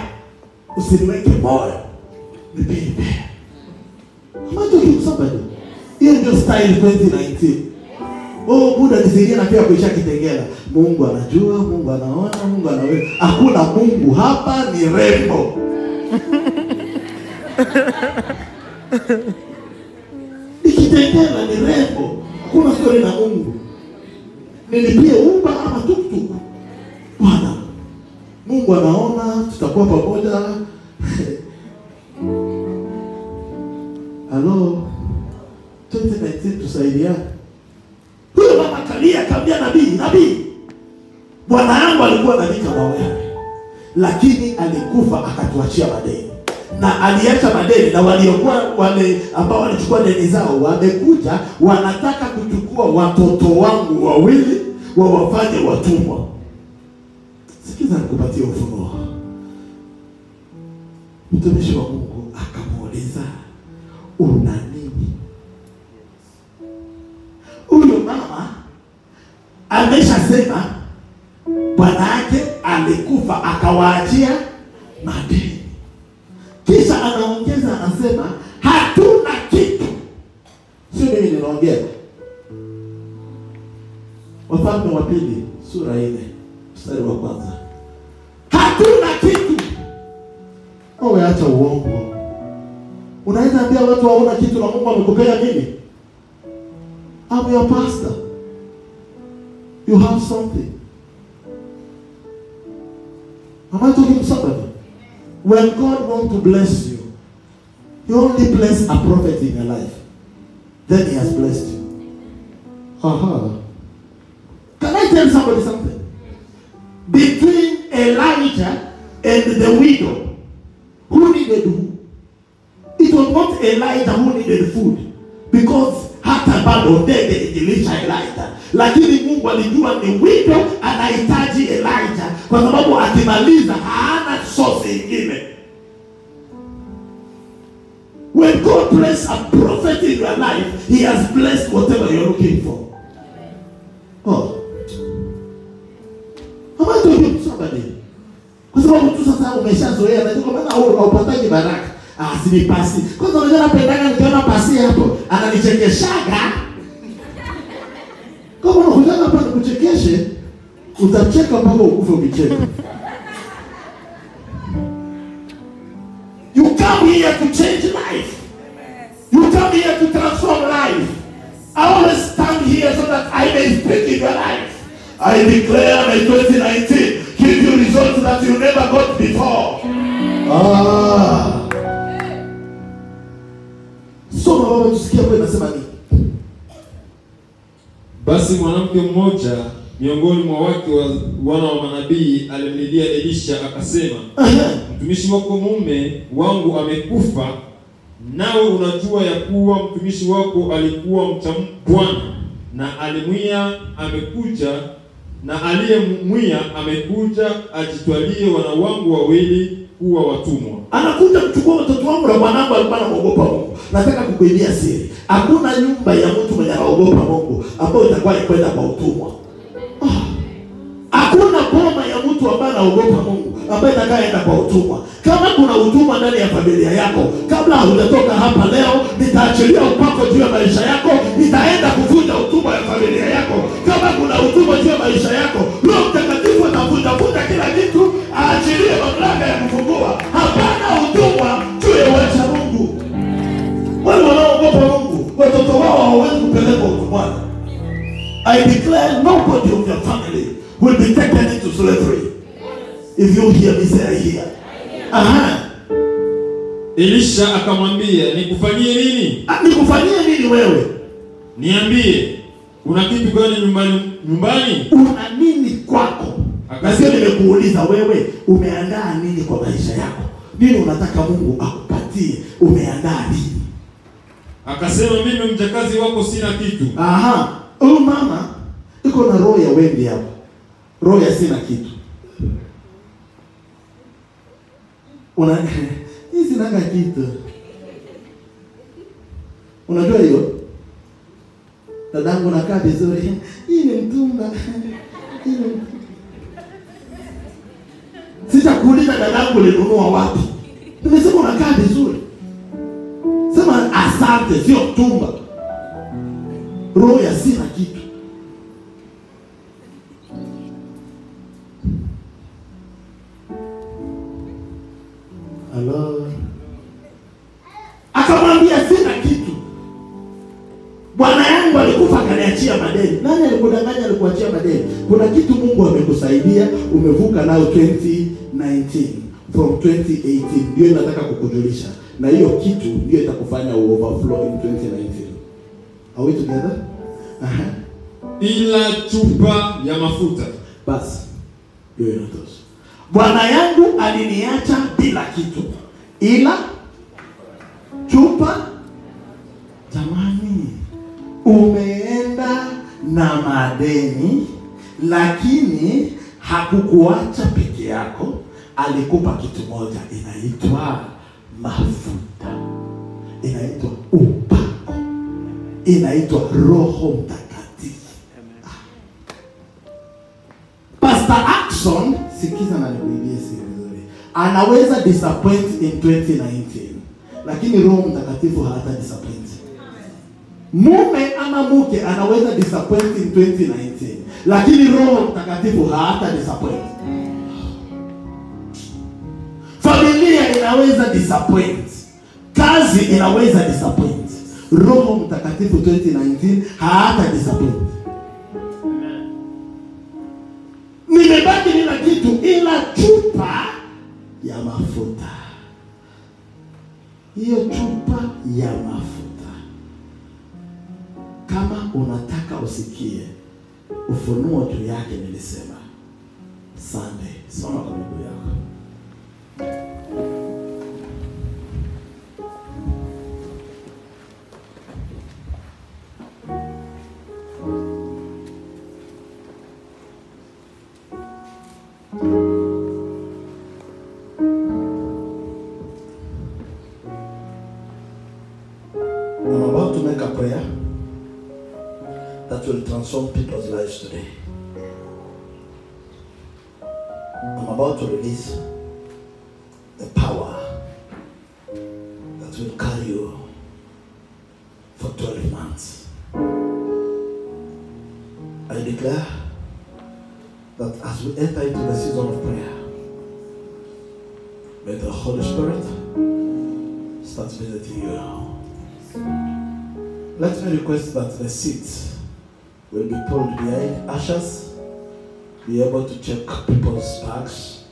usiniweke moyo. Nipe fea. Macho kiusabadi. Hiyo ndio style 2019. Oh, Buddha nisaidia na pia kuisha Kitengela. Mungu anajua, Mungu anaona, Mungu anaweza. Hakuna Mungu hapa, ni rembo. Kitengela ni rembo. Hakuna story na Mungu. Nilipie Uber ama tuktuk. Bwana, Mungu anaona, tutakuwa pamoja. Hello. 2019 tusaidia. Huyo mama kalia kaambia nabii. Bwana yangu alikuwa nabii kama wewe. Lakini alikufa akatuachia madeni. Na aliacha madeni, na waliokuwa wale ambao walichukua deni zao wamekuja wanataka kuchukua watoto wangu wawili wawafanye watumwa. Sikiza nikupatie ufunuo. Mtumishi wa Mungu akamuuliza, una nini? Huyo mama ameshasema bwana yake alikufa akawaachia madeni. Kisha anaongeza anasema hatuna kitu. Sio mimi ninaongea. Wafalme wa pili sura 4 mstari wa 1. Hatuna kitu. Wewe acha uongo. Unaweza ambia watu waona kitu na Mungu amekupea nini? I'm your pastor. You have something. Am I talking to somebody? When God wants to bless you, He only bless a prophet in your life. Then He has blessed you. Can I tell somebody something? Between Elijah and the widow, who needed who? It was not Elijah who needed food, because hata bado ndege ililisha Elijah. Lakini Mungu alijua ni widow anahitaji Elijah, kwa sababu akimaliza hana source nyingine. When God bless a prophet in your life, He has blessed whatever you're looking for. Oh. Am I talking to somebody? Kwa sababu tu sasa umeshazoea na ndio maana haupataji baraka. Si pasi. Kwa sababu unajua napendanga nikiona pasi hapo, ananichekeshaga. Kama unakuja hapa nikuchekeshe, utacheka mpaka ukufe ukicheka. You come here to change life. You come here to transform life. I always stand here so that I may speak in your life. I declare my 2019 give you results that you never got before. So baba tusikia kwa nasema nini?
Basi mwanamke mmoja miongoni mwa wake wana wa manabii alimlilia Elisha akasema, mtumishi wako mume wangu amekufa, nawe unajua ya kuwa mtumishi wako alikuwa mcha Bwana, na alimwia amekuja, na aliyemwia amekuja ajitwalie wana wangu wawili kuwa watumwa.
Anakuja kuchukua watoto wangu na mwanangu alikuwa anaogopa Mungu. Nataka kukuibia siri. Hakuna nyumba ya mtu mwenye anaogopa Mungu ambayo itakuwa ikwenda kwa utumwa. Hakuna boma ya mtu ambaye anaogopa Mungu ambaye atakayeenda kwa utumwa. Kama kuna utumwa ndani ya familia yako, kabla hujatoka hapa leo, nitaachilia upako juu ya maisha yako, nitaenda kuvunja utumwa ya familia yako. Kama kuna utumwa juu ya maisha yako, Roho Mtakatifu atavunja kila kitu, aachilie mamlaka ya kufungua. Hapana utumwa juu ya wacha Mungu. Wale wanaogopa Mungu, watoto wao hawawezi kupelekwa utumwani. I declare nobody of your family will be taken into slavery. If you hear me, say I hear.
Elisha akamwambia, nikufanyie nini?
Nikufanyie nini wewe?
Niambie, una kitu gani nyumbani?
Una nini kwako? Akasema, nimekuuliza wewe, umeandaa nini kwa maisha yako? Nini unataka Mungu akupatie? Umeandaa nini?
Akasema, mimi mjakazi wako sina kitu.
Huyu mama iko na roho ya wendi hapa. Roho ya sina kitu. Hii sina kitu. Unajua hiyo? Dadangu nakaa vizuri. Hii ni mtumba. Sitakuuliza dadangu ulinunua wapi. Nimesema unakaa vizuri. Sema asante, sio mtumba. Roho ya sina kitu. Hello. Akamwambia sina kitu. Bwana yangu alikufa akaniachia madeni. Nani alikudanganya alikuachia madeni? Kuna kitu Mungu amekusaidia, umevuka nao 2019 from 2018. Ndio nataka kukujulisha. Na hiyo kitu ndio itakufanya overflow in 2019. Are we together?
Ila chupa ya mafuta.
Basi. Hiyo inatosha. Bwana yangu aliniacha bila kitu. Ila chupa. Jamani, umeenda na madeni, lakini hakukuacha peke yako. Alikupa kitu moja, inaitwa mafuta, inaitwa upako, inaitwa Roho Mtakatifu. Pastor Action, sikiza na nikuibie siri nzuri. Anaweza disappoint in 2019, lakini Roho Mtakatifu hata disappoint. Mume ama mke anaweza disappoint in 2019, lakini Roho Mtakatifu hata disappoint. Familia inaweza disappoint, kazi inaweza disappoint, Roho Mtakatifu 2019 hata disappoint. Nimebaki bila kitu ila chupa ya mafuta. Hiyo chupa ya mafuta, kama unataka usikie ufunuo juu yake, nilisema Sunday, soma kwa Biblia yako. I'm about to make a prayer that will transform people's lives today. I'm about to release the power that will carry you for 12 months. I declare that as we enter into the season of prayer, may the Holy Spirit start visiting you now. Let me request that the seats will be pulled behind ushers, be able to check people's bags,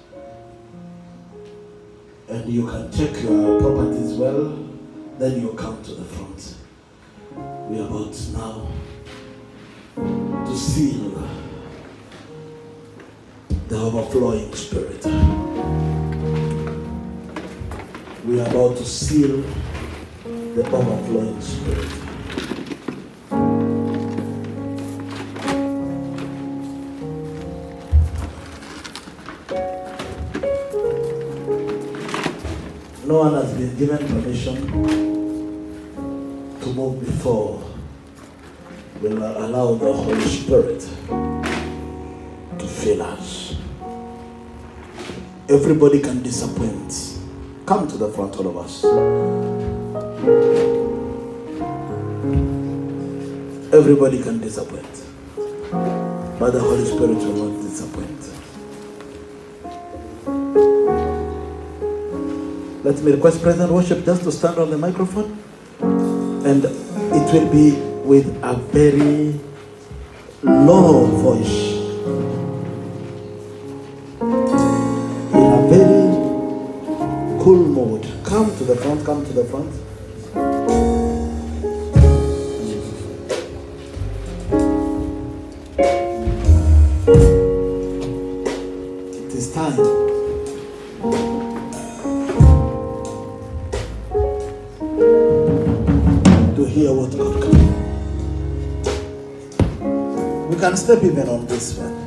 and you can check your properties well, then you come to the front. We are about now to seal the overflowing Spirit. We are about to seal the overflowing Spirit. No one has been given permission to move before. We'll allow the Holy Spirit to fill us. Everybody can disappoint. Come to the front, all of us. Everybody can disappoint, but the Holy Spirit will not disappoint. Let me request President Worship just to stand on the microphone, and it will be with a very low voice, in a very cool mode. Come to the front, come to the front. It is time. To hear what God can do. We can step even on this one.